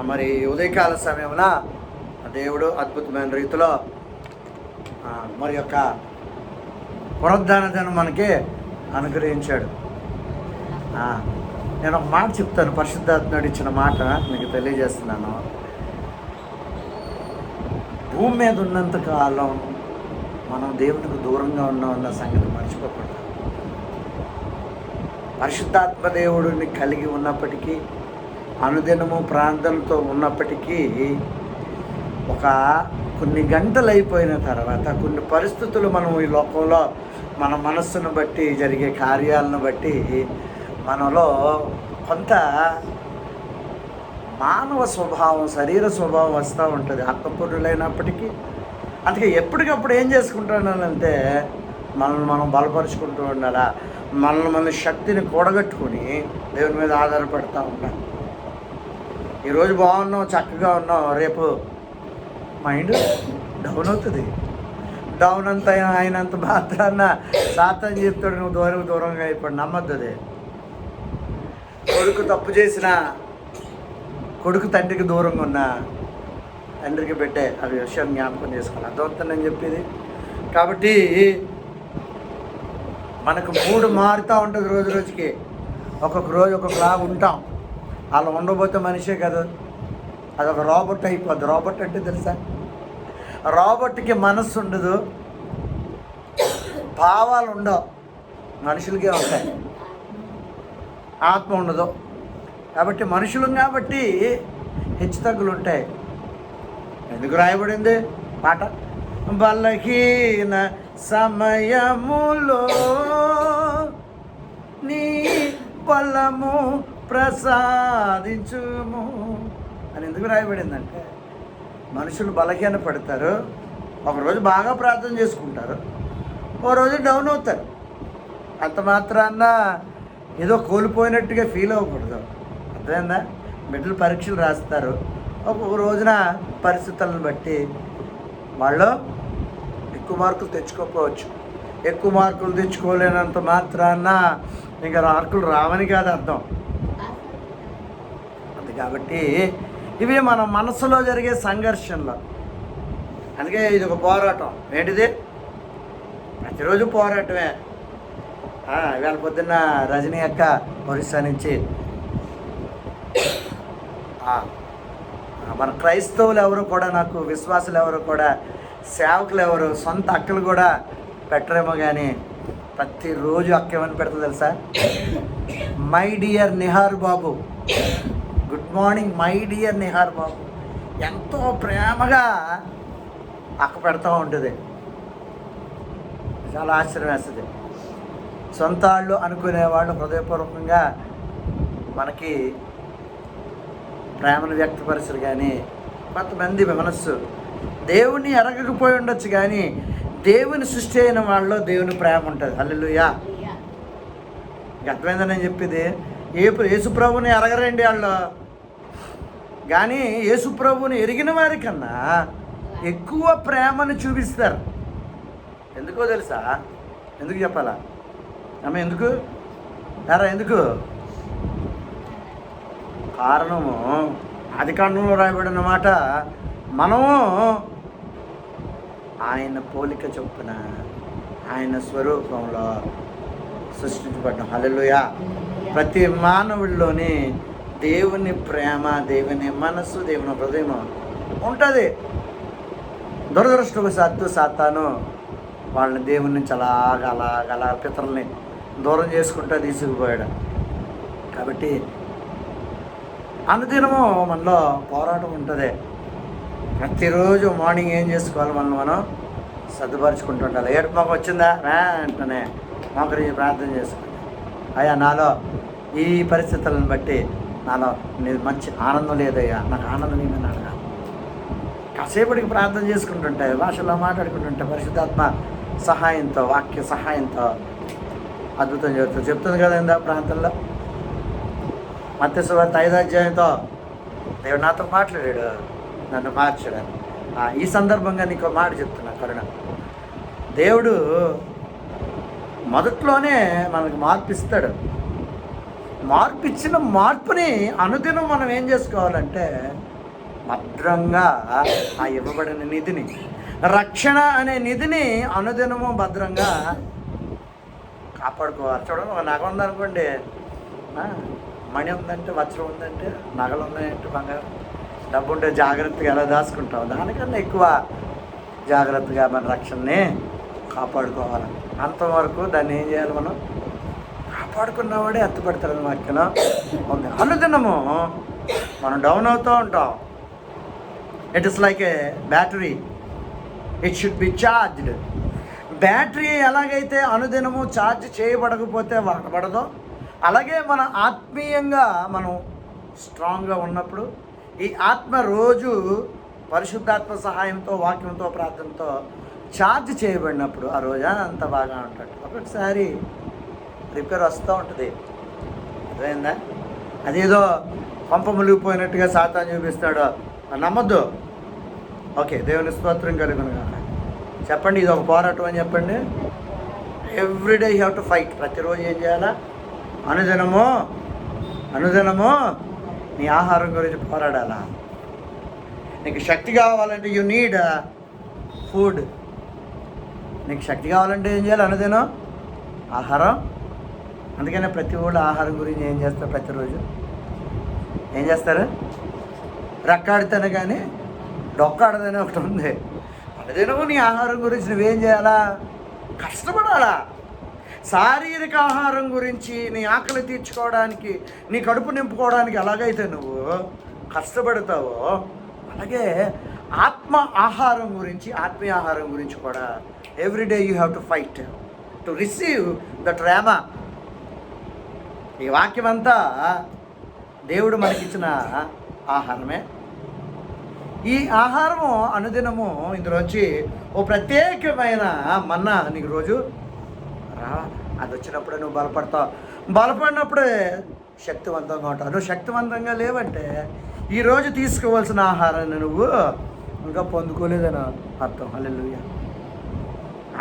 మరి ఉదయకాల సమయమున దేవుడు అద్భుతమైన రీతిలో మరి యొక్క పునరుద్ధాన దినం మనకి అనుగ్రహించాడు. నేను ఒక మాట చెప్తాను, పరిశుద్ధాత్ముడు ఇచ్చిన మాట మీకు తెలియజేస్తున్నాను. భూమి మీద ఉన్నంత కాలం మనం దేవునికి దూరంగా ఉన్నామన్న సంగతి మర్చిపోకూడదు. పరిశుద్ధాత్మ దేవుడిని కలిగి ఉన్నప్పటికీ, అనుదినము ప్రార్థనతో ఉన్నప్పటికీ, కొన్ని గంటలు అయిపోయిన తర్వాత కొన్ని పరిస్థితులు మనం ఈ లోకంలో మన మనస్సును బట్టి జరిగే కార్యాలను బట్టి మనలో కొంత మానవ స్వభావం, శరీర స్వభావం వస్తూ ఉంటుంది ఆత్మపూర్ణులైనప్పటికీ. అందుకే ఎప్పటికప్పుడు ఏం చేసుకుంటున్నానంటే మనల్ని మనం బలపరుచుకుంటూ ఉండాలా, మన శక్తిని కూడగట్టుకుని దేవుని మీద ఆధారపడుతూ ఉండాలి. ఈరోజు బాగున్నాం, చక్కగా ఉన్నాం, రేపు మైండ్ డౌన్ అవుతుంది. డౌన్ అంతా అయినంత మాత్రాన సాతాను చెప్తాడు నువ్వు దూరంగా అయిపోయి నమ్మద్దు. అది కొడుకు తప్పు చేసిన కొడుకు తండ్రికి దూరంగా ఉన్నా తండ్రికి పెట్టే అవి విషయం జ్ఞాపకం చేసుకోవాలి. అర్థమవుతుందని చెప్పేది. కాబట్టి మనకు మూడు మారుతూ ఉంటుంది రోజు రోజుకి. ఒక్కొక్క రోజు ఒక్కొక్కలాగా ఉంటాం. అలా ఉండబోతే మనిషే కదా, అదొక రాబోట్ అయిపోద్ది. రాబోట్ అంటే తెలుసా? రాబోట్కి మనస్సు ఉండదు, భావాలు ఉండవు. మనుషులకే ఉంటాయి, ఆత్మ ఉండదు. కాబట్టి మనుషులు కాబట్టి హెచ్చుతగ్గులు ఉంటాయి. ఎందుకు రాయబడింది పాట? బలహీన సమయములో నీ బలము ప్రసాదించుము అని ఎందుకు రాయబడిందంటే, మనుషులు బలహీన పడతారు. ఒకరోజు బాగా ప్రార్థన చేసుకుంటారు, ఓ రోజు డౌన్ అవుతారు. అంత మాత్రాన ఏదో కోల్పోయినట్టుగా ఫీల్ అవ్వకూడదు. అర్థమైందా? బిడ్డలు పరీక్షలు రాస్తారు, ఒక్కొక్క రోజున పరిస్థితులను బట్టి వాళ్ళు ఎక్కువ మార్కులు తెచ్చుకోకపోవచ్చు. ఎక్కువ మార్కులు తెచ్చుకోలేనంత మాత్రాన ఇంకా మార్కులు రావని కాదు అర్థం. అది కాబట్టి ఇవి మన మనసులో జరిగే సంఘర్షణలు. అందుకే ఇది ఒక పోరాటం. ఏంటిది? ప్రతిరోజు పోరాటమే. ఇవాళ పొద్దున్న రజనీ అక్క ఒరిస్సా నుంచి మన క్రైస్తవులు ఎవరు కూడా, నాకు విశ్వాసులు ఎవరు కూడా, సేవకులు ఎవరు, సొంత అక్కలు కూడా పెట్టరేమో కానీ ప్రతిరోజు అక్క ఏమని పెడుతుంది తెలుసా? మై డియర్ నిహార్ బాబు, good morning my dear Nihar బాబు. ఎంతో ప్రేమగా అక్క పెడతా ఉంటుంది. చాలా ఆశ్చర్యం వేస్తుంది. సొంత వాళ్ళు అనుకునేవాళ్ళు హృదయపూర్వకంగా మనకి ప్రేమను వ్యక్తపరచరు. కానీ కొంతమంది మనస్సు దేవుణ్ణి ఎరగకపోయి ఉండొచ్చు, కానీ దేవుని సృష్టి అయిన వాళ్ళలో దేవుని ప్రేమ ఉంటుంది. హల్లెలూయా. అర్థమైందని నేను చెప్పేది. యేసుప్రభుని ఎరగరండి వాళ్ళు, కానీ యేసుప్రభుని ఎరిగిన వారికన్నా ఎక్కువ ప్రేమను చూపిస్తారు. ఎందుకో తెలుసా? ఎందుకు చెప్పాలా అమ్మ? ఎందుకు ఎందుకు కారణము ఆదికాండంలో రాయబడిన మాట, మనము ఆయన పోలిక చొప్పున ఆయన స్వరూపంలో సృష్టించబడ్డాం. హల్లెలూయా. ప్రతి మానవుల్లోని దేవుని ప్రేమ, దేవుని మనస్సు, దేవుని హృదయం ఉంటుంది. దురదృష్టవశాత్తు సాతాను వాళ్ళని దేవుని నుంచి అలాగలా పితరుల్ని దూరం చేసుకుంటూ తీసుకుపోయాడు. కాబట్టి అనుదినము మనలో పోరాటం ఉంటుంది. ప్రతిరోజు మార్నింగ్ ఏం చేసుకోవాలి? మనం సర్దుపరుచుకుంటూ ఉండాలి. ఏడుపు మాకు వచ్చిందా వెంటనే మోకరించి ప్రార్థన చేసుకోండి. అయ్యా, నాలో ఈ పరిస్థితులను బట్టి నాలో మంచి ఆనందం లేదయ్యా, నాకు ఆనందం ఏమని అడగా. కాసేపటికి ప్రార్థన చేసుకుంటుంటే, భాషలో మాట్లాడుకుంటుంటే పరిశుద్ధాత్మ సహాయంతో, వాక్య సహాయంతో అద్భుతం చెప్తుంది కదా ఇందా ప్రాంతంలో. మత్తయి సువార్త 5వ అధ్యాయంతో దేవుడు నాతో మాట్లాడాడు, నన్ను మార్చాడు. ఈ సందర్భంగా నీకు మాట చెప్తున్నా. కరుణ దేవుడు మొదట్లోనే మనకు మార్పిస్తాడు. మార్పిచ్చిన మార్పుని అనుదినం మనం ఏం చేసుకోవాలంటే భద్రంగా ఆ ఇవ్వబడిన నిధిని, రక్షణ అనే నిధిని అనుదినము భద్రంగా కాపాడుకోవాలి. చూడండి, ఒక నగ ఉందనుకోండి, మణి ఉందంటే, వజ్రం ఉందంటే, నగలు ఉన్నాయంటే, బంగారం, డబ్బు ఉంటే జాగ్రత్తగా ఎలా దాచుకుంటాం, దానికన్నా ఎక్కువ జాగ్రత్తగా మన రక్షణని కాపాడుకోవాలి. అంతవరకు దాన్ని ఏం చేయాలి, మనం కాపాడుకున్నవాడే ఎత్తపడతారని వాక్యం ఉంది. అనుదినము మనం డౌన్ అవుతూ ఉంటాం. It is like A battery, it should be charged. Battery ఎలాగైతే అనుదినము ఛార్జ్ చేయబడకపోతే వాడబడదో, అలాగే మన ఆత్మీయంగా మనం స్ట్రాంగ్గా ఉన్నప్పుడు, ఈ ఆత్మ రోజు పరిశుద్ధాత్మ సహాయంతో, వాక్యంతో, ప్రార్థనతో ఛార్జ్ చేయబడినప్పుడు ఆ రోజా అంత బాగా ఉంటాడు. ఒకసారి రిపేర్ వస్తూ ఉంటుంది, అర్థమైందా? అదేదో పంప మునిగిపోయినట్టుగా సాతాను చూపిస్తాడు, నమ్మద్దు. ఓకే, దేవుని స్తోత్రం కలుగునుగా. చెప్పండి, ఇది ఒక పోరాటం అని చెప్పండి. Everyday you have to fight. ప్రతిరోజు ఏం చేయాలా? అనుదినము నీ ఆహారం గురించి పోరాడాలా. నీకు శక్తి కావాలంటే యు నీడ్ ఫుడ్. నీకు శక్తి కావాలంటే ఏం చేయాలి? అనుదినం ఆహారం. అందుకనే ప్రతి ఊళ్ళో ఆహారం గురించి ఏం చేస్తారు? ప్రతిరోజు ఏం చేస్తారు? రెక్కాడితేనే కానీ డొక్కాడదనే ఒకటి ఉంది. అనుదినము నీ ఆహారం గురించి నువ్వేం చేయాలా? కష్టపడాలా. శారీరక ఆహారం గురించి, నీ ఆకలి తీర్చుకోవడానికి, నీ కడుపు నింపుకోవడానికి ఎలాగైతే నువ్వు కష్టపడతావో, అలాగే ఆత్మ ఆహారం గురించి, ఆత్మీయ ఆహారం గురించి కూడా everyday you have to fight to receive that rhema. ఈ వాక్యం అంతా దేవుడు మనకిచ్చిన ఆహారమే. ఈ ఆహారము అనుదినము ఇందులోంచి ఓ ప్రత్యేకమైన మన్నా నీకు రోజు అది వచ్చినప్పుడే నువ్వు బలపడతావు. బలపడినప్పుడే శక్తివంతంగా ఉంటావు. నువ్వు శక్తివంతంగా లేవంటే ఈరోజు తీసుకోవాల్సిన ఆహారాన్ని నువ్వు ఇంకా పొందుకోలేదని అర్థం. హల్లెలూయా.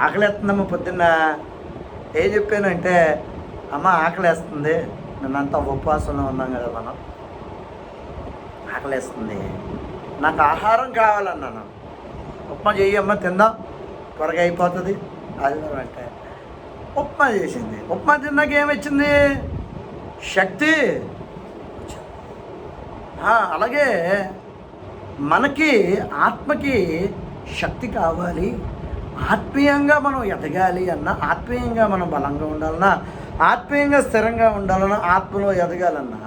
ఆకలేస్తుందమ్మ. పొద్దున్న ఏం చెప్పానంటే, అమ్మ ఆకలేస్తుంది, నిన్నంతా ఉపవాసంలో ఉన్నాం కదా మనం, ఆకలేస్తుంది, నాకు ఆహారం కావాలన్నాను. ఉప్మా చెయ్యమ్మ, తిందాం, త్వరగా అయిపోతుంది ఆదివారం అంటే ఉప్మా చేసింది. ఉప్మా తిన్నాక ఏమొచ్చింది? శక్తి. అలాగే మనకి ఆత్మకి శక్తి కావాలి. ఆత్మీయంగా మనం ఎదగాలి అన్నా, ఆత్మీయంగా మనం బలంగా ఉండాలన్నా, ఆత్మీయంగా స్థిరంగా ఉండాలన్నా, ఆత్మలో ఎదగాలన్నా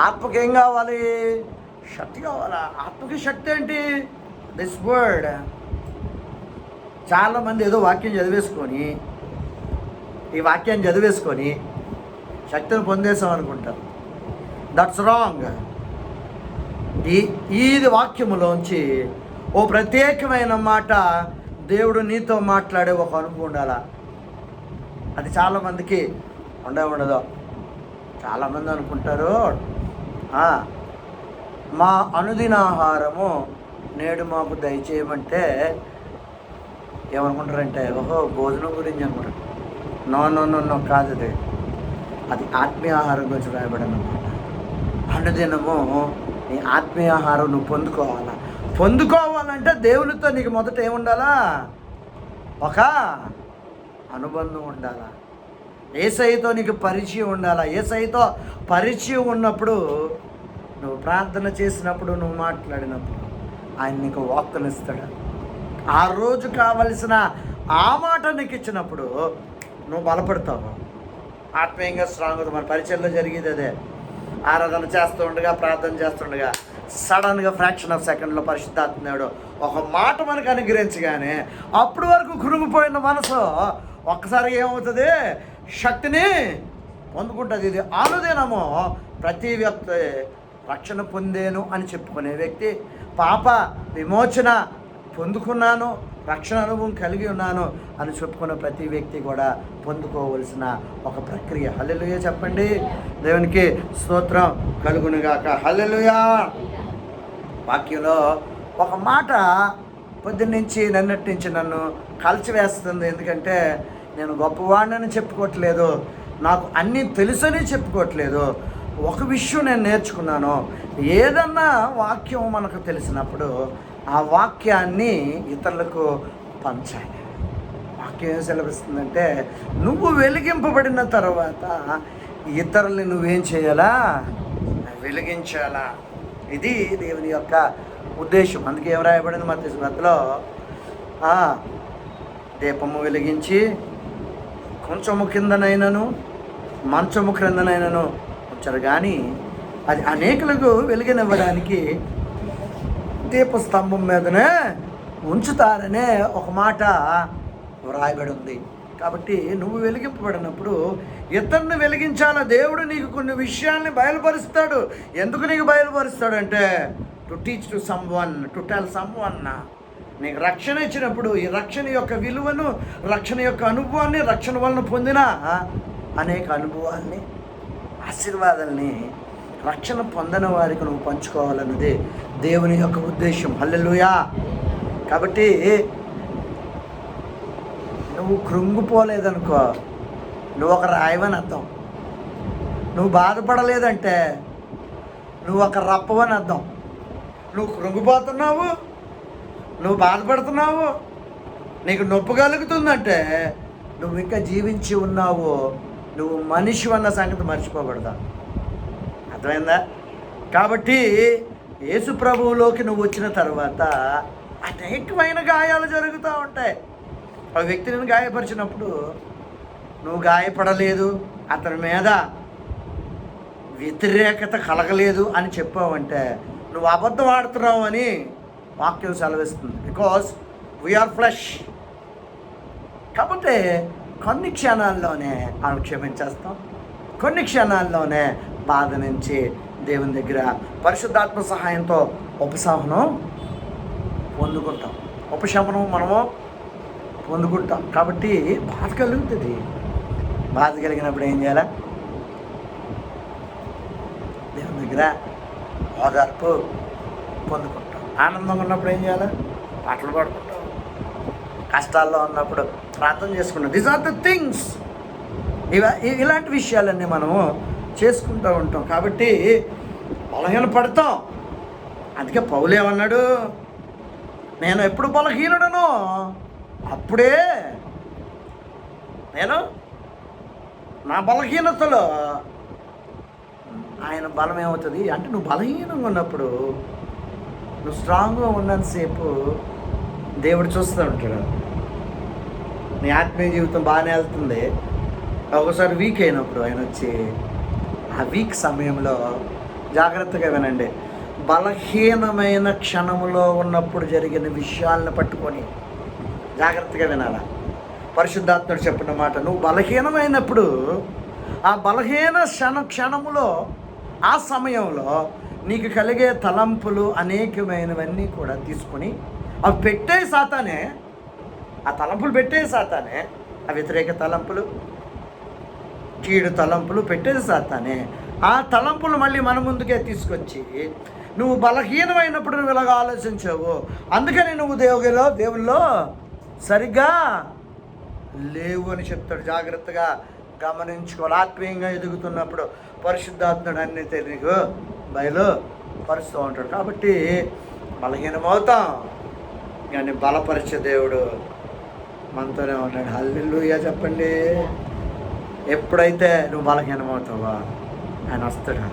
ఆత్మకి ఏం కావాలి? శక్తి కావాలా. ఆత్మకి శక్తి ఏంటి? This word. చాలామంది ఏదో వాక్యం చదివేసుకొని, ఈ వాక్యాన్ని చదివేసుకొని శక్తిని పొందేసాం అనుకుంటారు. That's wrong. ఈ వాక్యములోంచి ఓ ప్రత్యేకమైన మాట దేవుడు నీతో మాట్లాడే ఒక అనుభవం ఉండాలా. అది చాలామందికి ఉండదో. చాలామంది అనుకుంటారు, మా అనుదిన ఆహారము నేడు మాకు దయచేయమంటే ఏమనుకుంటారంటే, ఓహో భోజనం గురించి అనుకుంటారు. నో కాదు, అది ఆత్మీయ ఆహారం గురించి రాయబడిన అనమాట. అనుదినము నీ ఆత్మీయ ఆహారం నువ్వు పొందుకోవాలంటే దేవునితో నీకు మొదట ఏముండాలా? ఒక అనుబంధం ఉండాలా. యేసయ్యతో నీకు పరిచయం ఉండాలా. యేసయ్యతో పరిచయం ఉన్నప్పుడు, నువ్వు ప్రార్థన చేసినప్పుడు, నువ్వు మాట్లాడినప్పుడు ఆయన నీకు వాక్కునిస్తాడు. ఆ రోజు కావలసిన ఆ మాట నీకు ఇచ్చినప్పుడు నువ్వు బలపడతావు, ఆత్మీయంగా స్ట్రాంగ్ అవుతావు. మన పరిచయంలో జరిగేది అదే. ఆరాధన చేస్తూ ఉండగా, ప్రార్థన చేస్తుండగా సడన్గా ఫ్రాక్షన్ ఆఫ్ సెకండ్లో పరిశుద్ధాత్మడు ఒక మాట మనకు అనుగ్రహించగానే అప్పటి వరకు కురుగిపోయిన మనసు ఒక్కసారి ఏమవుతుంది? శక్తిని పొందుకుంటుంది. ఇది అనుదినము ప్రతి వ్యక్తి రక్షణ పొందేను అని చెప్పుకునే వ్యక్తి, పాప విమోచన పొందుకున్నాను, రక్షణ అనుభవం కలిగి ఉన్నాను అని చెప్పుకున్న ప్రతి వ్యక్తి కూడా పొందుకోవలసిన ఒక ప్రక్రియ. హల్లెలూయా చెప్పండి. దేవునికి స్తోత్రం కలుగునుగాక. హల్లెలూయా. వాక్యంలో ఒక మాట పొద్దున్నుంచి నిన్నటి నుంచి నన్ను కలిచివేస్తుంది. ఎందుకంటే నేను గొప్పవాడిని చెప్పుకోవట్లేదు, నాకు అన్నీ తెలుసని చెప్పుకోవట్లేదు, ఒక విషయం నేను నేర్చుకున్నాను, ఏదన్నా వాక్యం మనకు తెలిసినప్పుడు ఆ వాక్యాన్ని ఇతరులకు పంచాలి. వాక్యం ఏం సెలవిస్తుందంటే, నువ్వు వెలిగింపబడిన తర్వాత ఇతరుల్ని నువ్వేం చేయాలా? వెలిగించాలా. ఇది దేవుని యొక్క ఉద్దేశం. అందుకే ఏం రాయబడింది మత్తయి సువార్తలో, దీపము వెలిగించి కొంచెము కిందనైనను మంచము క్రిందనైనను ఉంచరు, కానీ అది అనేకులకు వెలుగునివ్వడానికి దీపస్తంభం మీదనే ఉంచుతారనే ఒక మాట వ్రాయబడి ఉంది. కాబట్టి నువ్వు వెలిగింపబడినప్పుడు ఇతరుని వెలిగించాల. దేవుడు నీకు కొన్ని విషయాల్ని బయలుపరుస్తాడు. ఎందుకు నీకు బయలుపరుస్తాడు అంటే, to teach to someone, to tell someone. నీకు రక్షణ ఇచ్చినప్పుడు ఈ రక్షణ యొక్క విలువను, రక్షణ యొక్క అనుభవాన్ని, రక్షణ వలన పొందిన అనేక అనుభవాల్ని, ఆశీర్వాదాలని రక్షణ పొందిన వారికి నువ్వు పంచుకోవాలన్నది దేవుని యొక్క ఉద్దేశం. హల్లెలూయా. కాబట్టి నువ్వు కృంగిపోలేదనుకో, నువ్వు ఒక రాయవని అర్థం. నువ్వు బాధపడలేదంటే నువ్వు ఒక రప్పవని అర్థం. నువ్వు కృంగిపోతున్నావు, నువ్వు బాధపడుతున్నావు, నీకు నొప్పి కలుగుతుందంటే నువ్వు ఇంకా జీవించి ఉన్నావు, నువ్వు మనిషి అన్న సంగతి మర్చిపోకూడదు. అర్థమైందా? కాబట్టి యేసు ప్రభువులోకి నువ్వు వచ్చిన తర్వాత అనేకమైన గాయాలు జరుగుతూ ఉంటాయి. ఆ వ్యక్తిని గాయపరిచినప్పుడు నువ్వు గాయపడలేదు, అతని మీద వ్యతిరేకత కలగలేదు అని చెప్పావంటే నువ్వు అబద్ధం ఆడుతున్నావు అని వాక్యం సెలవిస్తుంది. Because we are flesh. కాబట్టి కొన్ని క్షణాల్లోనే ఆమె క్షమించేస్తాం, కొన్ని క్షణాల్లోనే బాధ నుంచి దేవుని దగ్గర పరిశుద్ధాత్మ సహాయంతో ఉపశమనం పొందుకుంటాం. ఉపశమనం మనము పొందుకుంటాం. కాబట్టి బాధ కలుగుతుంది. బాధ కలిగినప్పుడు ఏం చేయాలా? దేవుని దగ్గర ఓదార్పు పొందుకుంటాం. ఆనందంగా ఉన్నప్పుడు ఏం చేయాలా? పాటలు పాడుకుంటాం. కష్టాల్లో ఉన్నప్పుడు ప్రార్థన చేసుకుంటాం. These are the things. ఇలాంటి విషయాలన్నీ మనము చేసుకుంటూ ఉంటాం. కాబట్టి బలహీన పడతాం. అందుకే పౌలు ఏమన్నాడు? నేను ఎప్పుడు బలహీనుడనో అప్పుడే నేను నా బలహీనతలో ఆయన బలం ఏమవుతుంది అంటే, నువ్వు బలహీనంగా ఉన్నప్పుడు, నువ్వు స్ట్రాంగ్గా ఉన్నంతసేపు దేవుడు చూస్తూ ఉంటాడు. నీ ఆత్మీయ జీవితం బాగానే వెళ్తుంది, ఒకసారి వీక్ అయినప్పుడు ఆయన వచ్చి ఆ వీక్ సమయంలో జాగ్రత్తగా వినండి. బలహీనమైన క్షణములో ఉన్నప్పుడు జరిగిన విషయాలను పట్టుకొని జాగ్రత్తగా వినాలా. పరిశుద్ధాత్ముడు చెప్పిన మాట, నువ్వు బలహీనమైనప్పుడు ఆ బలహీన క్షణములో, ఆ సమయంలో నీకు కలిగే తలంపులు అనేకమైనవన్నీ కూడా తీసుకొని అవి పెట్టే సాతానే, ఆ తలంపులు పెట్టే సాతానే, ఆ వ్యతిరేక తలంపులు, కీడు తలంపులు పెట్టేది సాతానే. ఆ తలంపులు మళ్ళీ మన ముందుకే తీసుకొచ్చి నువ్వు బలహీనమైనప్పుడు నువ్వు ఇలాగ ఆలోచించావు, అందుకని నువ్వు దేవుల్లో సరిగ్గా లేవు అని చెప్తాడు. జాగ్రత్తగా గమనించుకోవాలి. ఆత్మీయంగా ఎదుగుతున్నప్పుడు పరిశుద్ధాత్ముడు అన్ని నీకు బయలుపరుస్తూ ఉంటాడు. కాబట్టి బలహీనమవుతాం, కానీ బలపరిచే దేవుడు మనతోనే ఉంటాడు. హల్లెలూయా చెప్పండి. ఎప్పుడైతే నువ్వు బలహీనమవుతావో ఆయన వస్తాడు.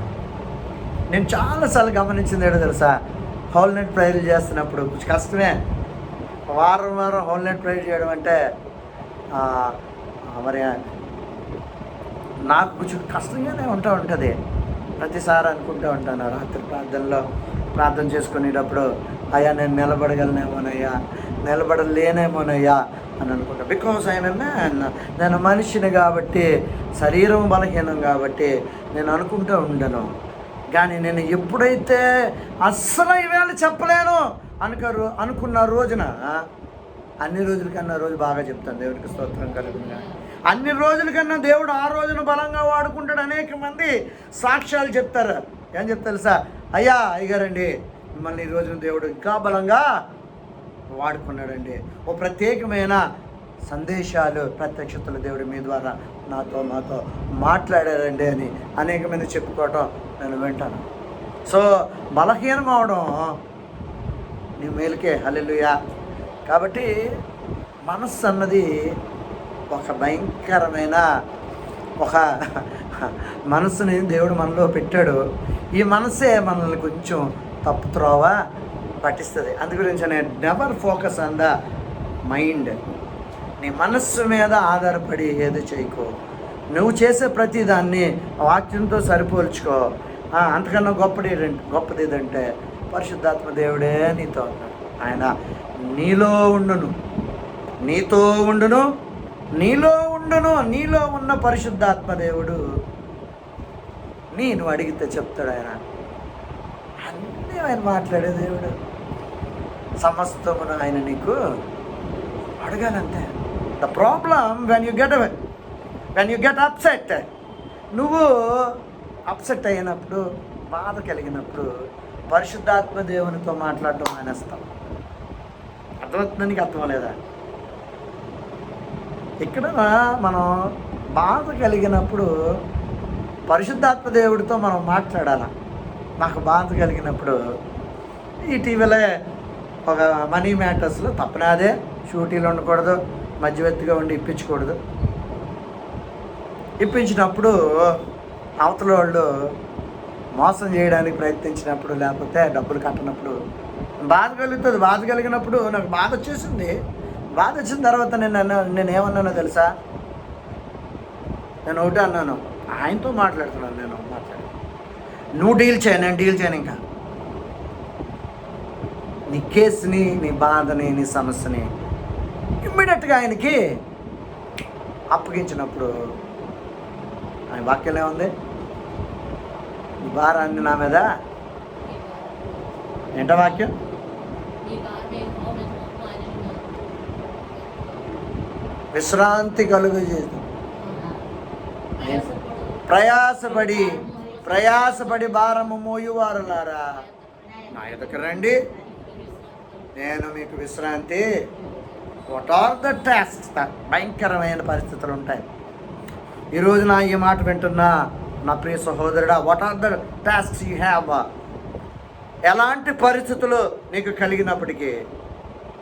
నేను చాలాసార్లు గమనించింది ఏంటో తెలుసా? హోల్ నైట్ ప్రేయర్ చేస్తున్నప్పుడు కొంచెం కష్టమే. వారం హోల్ నైట్ ప్రేయర్ చేయడం అంటే మరి నాకు కొంచెం కష్టంగానే ఉంటుంది. ప్రతిసారి అనుకుంటూ ఉంటాను, రాత్రి ప్రార్థన చేసుకునేటప్పుడు, అయ్యా నేను నిలబడగలనేమోనయ్యా, నిలబడలేనేమోనయ్యా అని అనుకుంటా. Because I'm a man. నేను మనిషిని కాబట్టి, శరీరం బలహీనం కాబట్టి నేను అనుకుంటూ ఉండను. కానీ నేను ఎప్పుడైతే అస్సలు ఈవేళ చెప్పలేను అనుకున్న రోజున, అన్ని రోజుల కన్నా రోజు బాగా చెప్తాను. దేవుడికి స్తోత్రం కలుగునుగా. అన్ని రోజుల కన్నా దేవుడు ఆ రోజున బలంగా వాడుకుంటాడు. అనేక మంది సాక్ష్యాలు చెప్తారు. ఏం చెప్తారు సార్? అయ్యగారండి మిమ్మల్ని ఈ రోజున దేవుడు ఇంకా బలంగా వాడుకున్నాడండి. ఓ ప్రత్యేకమైన సందేశాలు, ప్రత్యక్షతలు దేవుడు మీ ద్వారా మాతో మాట్లాడారండి అని అనేక మంది చెప్పుకోవటం నేను వింటాను. సో బలహీనం అవడం నీ మేలుకే. హల్లెలూయా. కాబట్టి మనస్సు అన్నది ఒక భయంకరమైన ఒక మనసుని దేవుడు మనలో పెట్టాడు. ఈ మనసే మనల్ని కొంచెం తప్పు త్రోవ పట్టిస్తుంది. అందు గురించి నేను never focus on the mind. నీ మనస్సు మీద ఆధారపడి ఏది చేయకో. నువ్వు చేసే ప్రతి దాన్ని వాక్యంతో సరిపోల్చుకో. అంతకన్నా గొప్పది ఏదంటే పరిశుద్ధాత్మ దేవుడే నీతో ఉన్నాడు. ఆయన నీలో ఉండును, నీతో ఉండును, నీలో ఉన్న పరిశుద్ధాత్మ దేవుడు నువ్వు అడిగితే చెప్తాడు. అన్నీ ఆయన మాట్లాడే దేవుడు. సమస్తమును ఆయన నీకు అడగాలంతే. The problem when you get upset, నువ్వు అప్సెట్ అయినప్పుడు, బాధ కలిగినప్పుడు పరిశుద్ధాత్మ దేవునితో మాట్లాడటం మానేస్తాం. అర్థమవుతుంది? నీకు అర్థం లేదా? ఇక్కడ మనం బాధ కలిగినప్పుడు పరిశుద్ధాత్మ దేవుడితో మనం మాట్లాడాలి. నాకు బాధ కలిగినప్పుడు ఇటీవలే ఒక మనీ మ్యాటర్స్లో తప్పనాదే, షూటీలు ఉండకూడదు, మధ్యవర్తిగా ఉండి ఇప్పించకూడదు. ఇప్పించినప్పుడు అవతల వాళ్ళు మోసం చేయడానికి ప్రయత్నించినప్పుడు, లేకపోతే డబ్బులు కట్టనప్పుడు బాధ కలుగుతుంది. బాధ కలిగినప్పుడు నాకు బాధ వచ్చేసింది. బాధ వచ్చిన తర్వాత నేనేమన్నానో తెలుసా? నేను ఒకటే అన్నాను, ఆయనతో మాట్లాడుతున్నాను. నువ్వు డీల్ చేయను. ఇంకా నీ కేసుని, నీ బాధని, నీ సమస్యని ఇమ్మీడియట్గా ఆయనకి అప్పగించినప్పుడు ఆయన వాక్యం ఏముంది? ఈ భారాన్ని నా మీద ఏంట వాక్యం? విశ్రాంతి కలుగజేదు. ప్రయాసపడి భారము మోయువారులారా నా ఎదుకు రండి, నేను మీకు విశ్రాంతి. What are the tasks? భయంకరమైన పరిస్థితులు ఉంటాయి. ఈరోజు నా ఈ మాట వింటున్నా నా ప్రియ సహోదరుడా, what are the tasks you have? ఎలాంటి పరిస్థితులు నీకు కలిగినప్పటికీ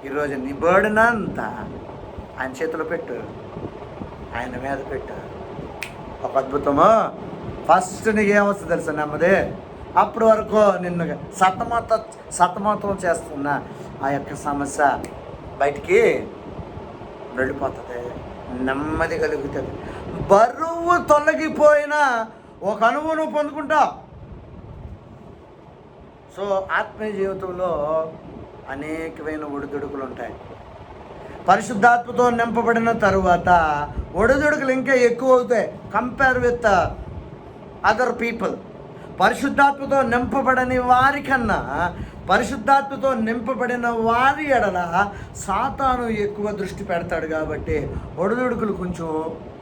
ఈరోజు నీ బర్డెన్ అంతా ఆయన చేతిలో పెట్టు, ఆయన మీద పెట్టు. ఒక అద్భుతము. ఫస్ట్ నీకేమొస్తుంది తెలుసా? నెమ్మది. అప్పటి వరకు నిన్ను సతమతం చేస్తున్న ఆ యొక్క సమస్య బయటికి వెళ్ళిపోతుంది, నెమ్మది కలుగుతుంది. బరువు తొలగిపోయిన ఒక అనుభవం పొందుకుంటావు. సో ఆత్మీయ జీవితంలో అనేకమైన ఒడిదుడుకులు ఉంటాయి. పరిశుద్ధాత్మతో నింపబడిన తరువాత ఒడిదుడుకులు ఇంకా ఎక్కువ అవుతాయి కంపేర్ విత్ అదర్ పీపుల్. పరిశుద్ధాత్మతో నింపబడని వారికన్నా పరిశుద్ధాత్మతో నింపబడిన వారి ఎడల సాతాను ఎక్కువ దృష్టి పెడతాడు. కాబట్టి ఒడిదుడుకులు కొంచెం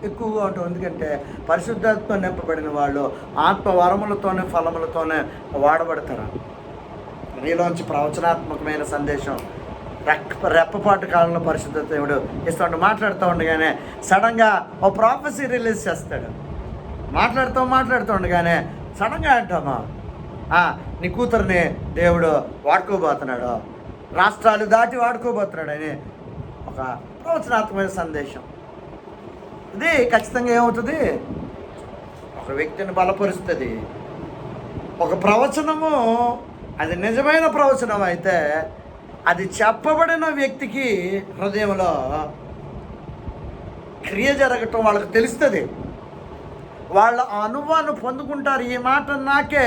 ఎక్కువగా ఉంటుంది. ఎందుకంటే పరిశుద్ధాత్మతో నింపబడిన వాళ్ళు ఆత్మ వరములతోనే, ఫలములతోనే వాడబడతారు. నీలోంచి ప్రవచనాత్మకమైన సందేశం రెప్పపాటు కాలంలో పరిశుద్ధ దేవుడు ఇస్తూ మాట్లాడుతూ ఉండగానే సడన్గా ఓ ప్రాఫెసీ రిలీజ్ చేస్తాడు. మాట్లాడుతూ ఉండగానే సడన్గా అంటామా, నీ కూతుర్ని దేవుడు వాడుకోబోతున్నాడు, రాష్ట్రాలు దాటి వాడుకోబోతున్నాడు అని ఒక ప్రవచనాత్మకమైన సందేశం. ఇది ఖచ్చితంగా ఏమవుతుంది? ఒక వ్యక్తిని బలపరుస్తుంది. ఒక ప్రవచనము అది నిజమైన ప్రవచనం అయితే అది చెప్పబడిన వ్యక్తికి హృదయంలో క్రియ జరగటం వాళ్ళకి తెలుస్తుంది. వాళ్ళ అనుభవాన్ని పొందుకుంటారు. ఈ మాట నాకే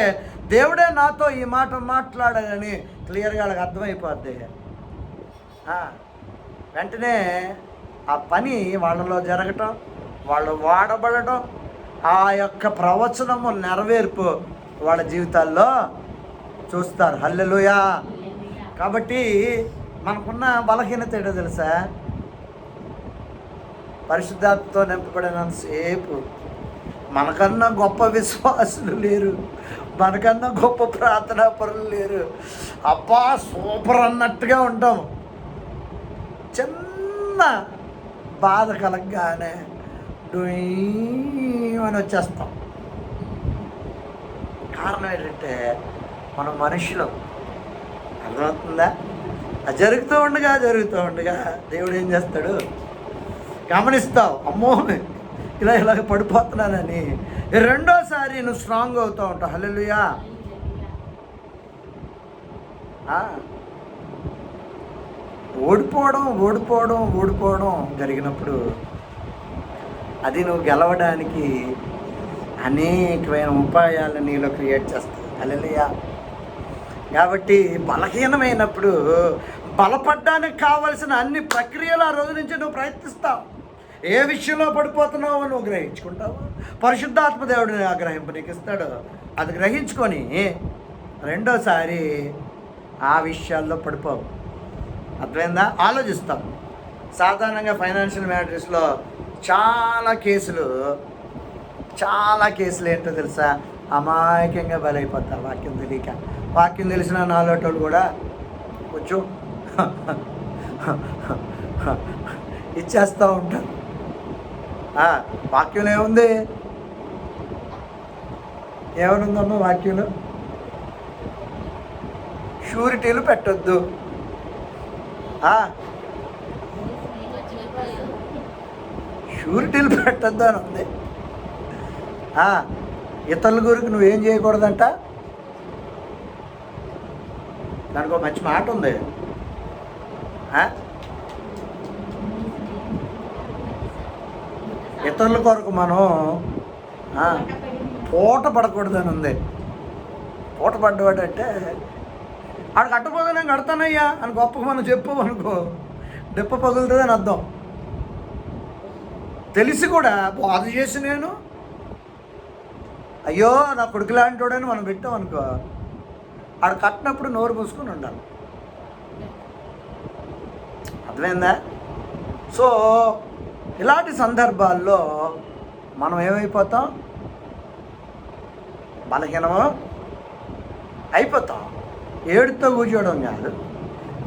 దేవుడే నాతో ఈ మాట మాట్లాడాలని క్లియర్గా వాళ్ళకి అర్థమైపోద్ది. వెంటనే ఆ పని వాళ్ళలో జరగటం, వాళ్ళు వాడబడటం, ఆ యొక్క ప్రవచనము నెరవేర్పు వాళ్ళ జీవితాల్లో చూస్తారు. హల్లెలూయా. కాబట్టి మనకున్న బలహీనత ఏంటో తెలుసా? పరిశుద్ధాత్మతో నింపబడినంతసేపు మనకన్నా గొప్ప విశ్వాసులు లేరు, మనకన్నా గొప్ప ప్రార్థనా పరులు లేరు. అబ్బా సూపర్ అన్నట్టుగా ఉంటాం. చిన్న బాధ కలగగానే అని వచ్చేస్తాం. కారణం ఏంటంటే మనం మనుషులు. అర్థమవుతుందా? అది జరుగుతూ ఉండగా దేవుడు ఏం చేస్తాడు, గమనిస్తావు, అమ్మో ఇలాగ పడిపోతున్నానని రెండోసారి నువ్వు స్ట్రాంగ్ అవుతూ ఉంటావు. హల్లెలూయా. ఓడిపోవడం జరిగినప్పుడు అది నువ్వు గెలవడానికి అనేకమైన ఉపాయాలు నీలో క్రియేట్ చేస్తాయి. హల్లెలూయా. కాబట్టి బలహీనమైనప్పుడు బలపడడానికి కావలసిన అన్ని ప్రక్రియలు ఆ రోజు నుంచి నువ్వు ప్రయత్నిస్తావు. ఏ విషయంలో పడిపోతున్నావో నువ్వు గ్రహించుకుంటావు. పరిశుద్ధాత్మ దేవుడిని ఆ గ్రహింపు నీకు ఇస్తాడు. అది గ్రహించుకొని రెండోసారి ఆ విషయాల్లో పడిపోవు. అర్థమైందా? ఆలోచిస్తాం. సాధారణంగా ఫైనాన్షియల్ మ్యాటర్స్లో చాలా కేసులు ఏంటో తెలుసా, అమాయకంగా బలైపోతారు. వాక్యం తెలియక. వాక్యం తెలిసిన నాలోటోళ్ళు కూడా కొంచెం ఇచ్చేస్తూ ఉంటారు. వాక్యంలో ఏముంది? ఏమనుందమ్మా వాక్యంలో? షూరిటీలు పెట్టొద్దు. షూరిటీలు పెట్టద్దు అని ఉంది. ఇతరుల గురికి నువ్వేం చేయకూడదంట. దానికి ఒక మంచి మాట ఉంది. ఇతరుల కొరకు మనం పూట పడకూడదని ఉంది. పూట పడ్డవాడు అంటే ఆడు కట్టపోతే నేను కడతానయ్యా అని గొప్పగా మనం చెప్పు అనుకో, దెప్ప పగులుతుందని అర్థం. తెలిసి కూడా బాధ చేసి నేను అయ్యో నా కొడుకు లాంటోడని మనం పెట్టాం అనుకో, ఆడు కట్టినప్పుడు నోరు మూసుకొని ఉండాలి. అర్థమైందా? సో ఇలాంటి సందర్భాల్లో మనం ఏమైపోతాం? బలహీనమో అయిపోతాం. ఏడుతో కూర్చోవడం కాదు.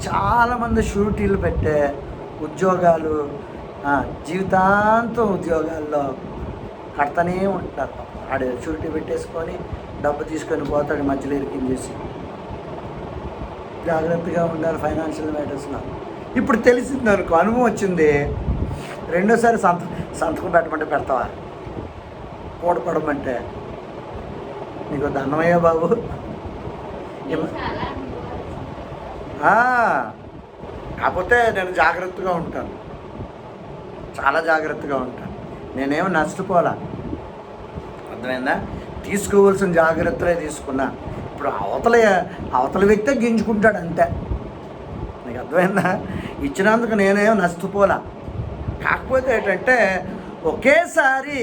చాలామంది షూరిటీలు పెట్టే ఉద్యోగాలు, జీవితాంతం ఉద్యోగాల్లో కడతానే ఉంటారు. ఆడు షూరిటీ పెట్టేసుకొని డబ్బు తీసుకొని పోతాడు, మధ్యలో ఇరికించేసి. జాగ్రత్తగా ఉండాలి ఫైనాన్షియల్ మ్యాటర్స్లో. ఇప్పుడు తెలిసింది అనుకో, అనుభవం వచ్చింది, రెండోసారి సంతకం పెట్టమంటే పెడతావా? కూడపడమంటే నీకు దండమయ్యా బాబు. కాకపోతే నేను జాగ్రత్తగా ఉంటాను, చాలా జాగ్రత్తగా ఉంటాను. నేనేమో నష్టపోలా. అర్థమైందా? తీసుకోవాల్సిన జాగ్రత్తలే తీసుకున్నా. ఇప్పుడు అవతల వ్యక్తే గింజుకుంటాడు అంతే. నీకు అర్థమైందా? ఇచ్చినందుకు నేనేమో నష్టపోలా. కాకపోతే ఏంటంటే ఒకేసారి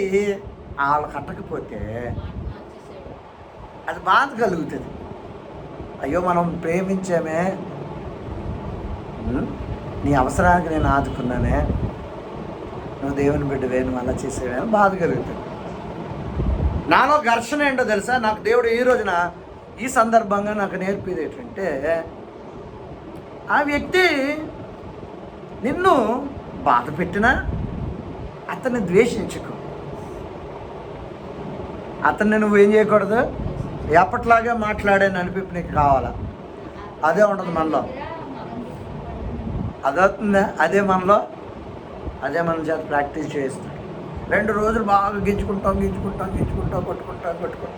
వాళ్ళు కట్టకపోతే అది బాధ కలుగుతుంది. అయ్యో మనం ప్రేమించామే, నీ అవసరానికి నేను ఆదుకున్నానే, నువ్వు దేవుని బిడ్డవే, నువ్వు అలా చేసేవే అని బాధ కలుగుతుంది. నాలో ఘర్షణ ఏంటో తెలుసా? నాకు దేవుడు ఈ రోజున ఈ సందర్భంగా నాకు నేర్పేది ఏంటంటే, ఆ వ్యక్తి నిన్ను బాధ పెట్టినా అతన్ని ద్వేషించుకో. అతన్ని నువ్వు ఏం చేయకూడదు, ఎప్పట్లాగే మాట్లాడాను అనిపింపు నీకు కావాలా? అదే ఉండదు మనలో. అదవుతుందా? అదే మన చేత ప్రాక్టీస్ చేస్తాడు. 2 రోజులు బాగా గించుకుంటాం, కొట్టుకుంటాం.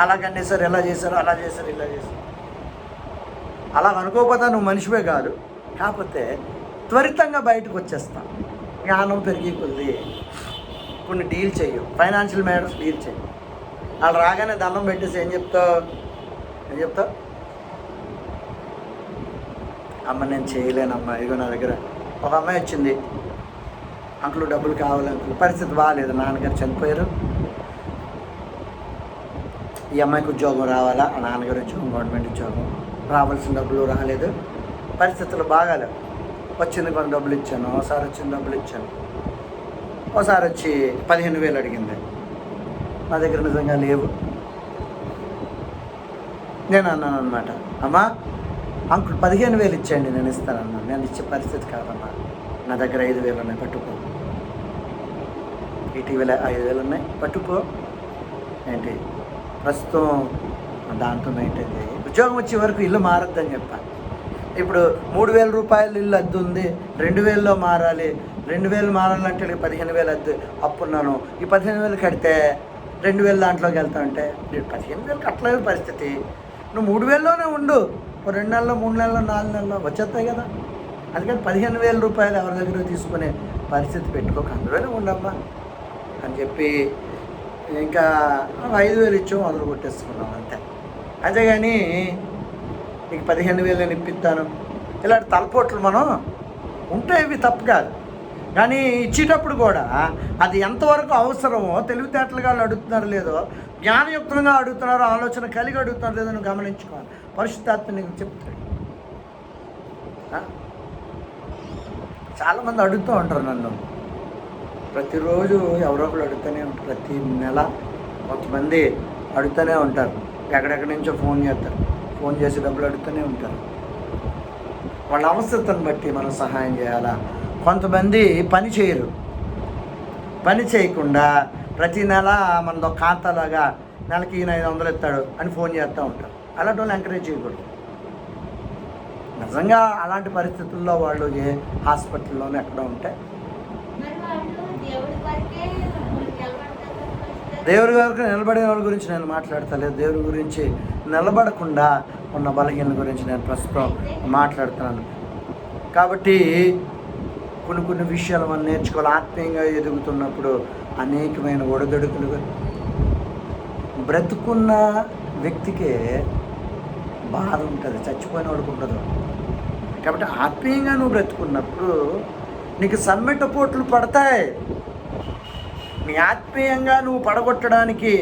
అలాగనే సార్ ఎలా చేశారు, అలా చేశారు, ఇలా చేశారు. అలా అనుకోకపోతే నువ్వు మనిషివే కాదు. కాకపోతే త్వరితంగా బయటకు వచ్చేస్తాం. జ్ఞానం పెరిగి కొద్ది కొన్ని డీల్ చెయ్యవు, ఫైనాన్షియల్ మ్యాటర్స్ డీల్ చెయ్యవు. వాళ్ళు రాగానే దండం పెట్టేసి ఏం చెప్తావు? అమ్మ నేను చేయలేనమ్మా, ఇదిగో నా దగ్గర ఒక అమ్మాయి వచ్చింది, అంకులు డబ్బులు కావాలి అంకులు, పరిస్థితి బాగాలేదు, నాన్నగారు చనిపోయారు, ఈ అమ్మాయికి ఉద్యోగం రావాలా, ఆ నాన్నగారు ఉద్యోగం, గవర్నమెంట్ ఉద్యోగం, రావాల్సిన డబ్బులు రాలేదు, పరిస్థితులు బాగాలేవు. వచ్చింది కొన్ని డబ్బులు ఇచ్చాను, ఒకసారి వచ్చింది డబ్బులు ఇచ్చాను, ఒకసారి వచ్చి 15,000 అడిగింది. నా దగ్గర నిజంగా లేవు. నేను అన్నాను అనమాట, అమ్మా అంకుల్ 15,000 ఇచ్చేయండి, నేను ఇస్తానన్నాను. నేను ఇచ్చే పరిస్థితి కాదమ్మా, నా దగ్గర 5,000 ఉన్నాయి, పట్టుకో. ఇటీవల 5,000 ఉన్నాయి, పట్టుకో ఏంటి ప్రస్తుతం దాంతో మెయింటైన్ చేయి. ఉద్యోగం వచ్చే వరకు ఇల్లు మారద్దని చెప్పాలి. ఇప్పుడు 3,000 రూపాయలు ఇల్లు అద్దె ఉంది, 2,000లో మారాలి. 2,000 మారాలంటే 15,000 అద్దె అప్పున్నాను. ఈ 15,000 కడితే 2,000 దాంట్లోకి వెళ్తా ఉంటే 15,000 కట్టలేదు పరిస్థితి. నువ్వు 3,000లోనే ఉండు, 2 నెలల్లో 3 నెలల్లో 4 నెలల్లో వచ్చేస్తాయి కదా. అందుకని 15,000 రూపాయలు ఎవరి దగ్గర తీసుకునే పరిస్థితి పెట్టుకోక అందులోనే ఉండమ్మా అని చెప్పి ఇంకా 5,000 ఇచ్చాం, మొదలు కొట్టేసుకున్నాం అంతే. అంతేగాని నీకు 15,000 నేను ఇప్పిస్తాను ఇలాంటి తలపోట్లు మనం ఉంటే ఇవి తప్పు కాదు. కానీ ఇచ్చేటప్పుడు కూడా అది ఎంతవరకు అవసరమో తెలివితేటలుగా వాళ్ళు అడుగుతున్నారో లేదో, జ్ఞానయుక్తంగా అడుగుతున్నారో, ఆలోచన కలిగి అడుగుతున్నారో లేదో నువ్వు గమనించుకోవాలి. పరిశుద్ధాత్మ నీకు చెప్తాడు. చాలామంది అడుగుతూ ఉంటారు నన్ను, ప్రతిరోజు ఎవరో ఒకరు అడుగుతూనే ఉంటారు. ప్రతి నెల కొంతమంది అడుగుతూనే ఉంటారు, ఎక్కడెక్కడి నుంచో ఫోన్ చేస్తారు, ఫోన్ చేసి డబ్బులు అడుగుతూనే ఉంటారు. వాళ్ళ అవసరతను బట్టి మనం సహాయం చేయాలా. కొంతమంది పని చేయరు, పని చేయకుండా ప్రతి నెల మనతో ఖాతాలాగా నెలకి 500 ఇస్తాడు అని ఫోన్ చేస్తూ ఉంటారు. అలాంటి వాళ్ళు ఎంకరేజ్ చేయకూడదు. నిజంగా అలాంటి పరిస్థితుల్లో వాళ్ళు ఏ హాస్పిటల్లోనే ఎక్కడ ఉంటే దేవుడి వరకు నిలబడే వాళ్ళ గురించి నేను మాట్లాడతలేదు. దేవుడి గురించి నిలబడకుండా ఉన్న బలహీనల గురించి నేను ప్రస్తుతం మాట్లాడుతున్నాను. కాబట్టి కొన్ని విషయాలు మనం నేర్చుకోవాలి. ఆత్మీయంగా ఎదుగుతున్నప్పుడు అనేకమైన ఒడిదుడుకులు, బ్రతుకున్న వ్యక్తికే బాధ ఉంటుంది, చచ్చిపోయిన వాడికి ఉండదు. కాబట్టి ఆత్మీయంగా నువ్వు బ్రతుకున్నప్పుడు నీకు సమ్మెటపోట్లు పడతాయి. నీ ఆత్మీయంగా నువ్వు పడగొట్టడానికి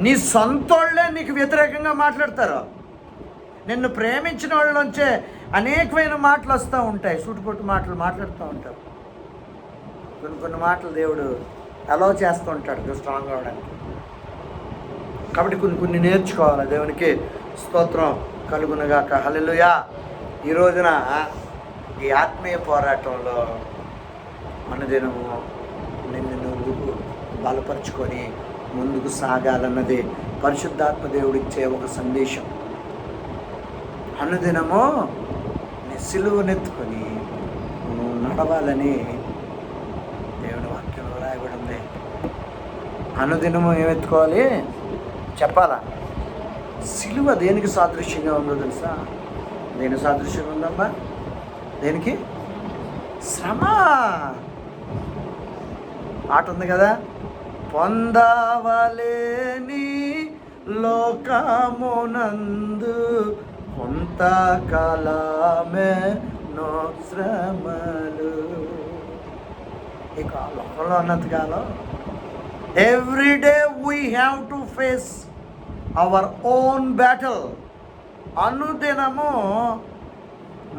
నీ సొంతోళ్ళే నీకు వ్యతిరేకంగా మాట్లాడతారు. నిన్ను ప్రేమించిన వాళ్ళ నుంచే అనేకమైన మాటలు వస్తూ ఉంటాయి, సూటిపోటు మాటలు మాట్లాడుతూ ఉంటారు. కొన్ని మాటలు దేవుడు అలౌ చేస్తూ ఉంటాడు నువ్వు స్ట్రాంగ్ అవడానికి. కాబట్టి కొన్ని నేర్చుకోవాలి. దేవునికి స్తోత్రం కలుగునుగాక. హల్లెలూయా. ఈ రోజున ఈ ఆత్మీయ పోరాటంలో అనుదినము నిన్ను నువ్వు బలపరుచుకొని ముందుకు సాగాలన్నది పరిశుద్ధాత్మ దేవుడిచ్చే ఒక సందేశం. అనుదినము నీ సిలువనెత్తుకొని నువ్వు నడవాలని దేవుని వాక్యంలో రాయబడి ఉంది. అనుదినము ఏమెత్తుకోవాలి చెప్పాలా? సిలువ దేనికి సాదృశ్యంగా ఉందో తెలుసా? దేనికి సాదృశ్యంగా ఉందమ్మా? దేనికి? శ్రమ. ఆట ఉంది కదా, పొందవలేని లోకమునందు కొంతకాలమే నో శ్రమలు. ఇక లోకంలో ఉన్నంతకాలం every day we have to face our own battle. అనుదినము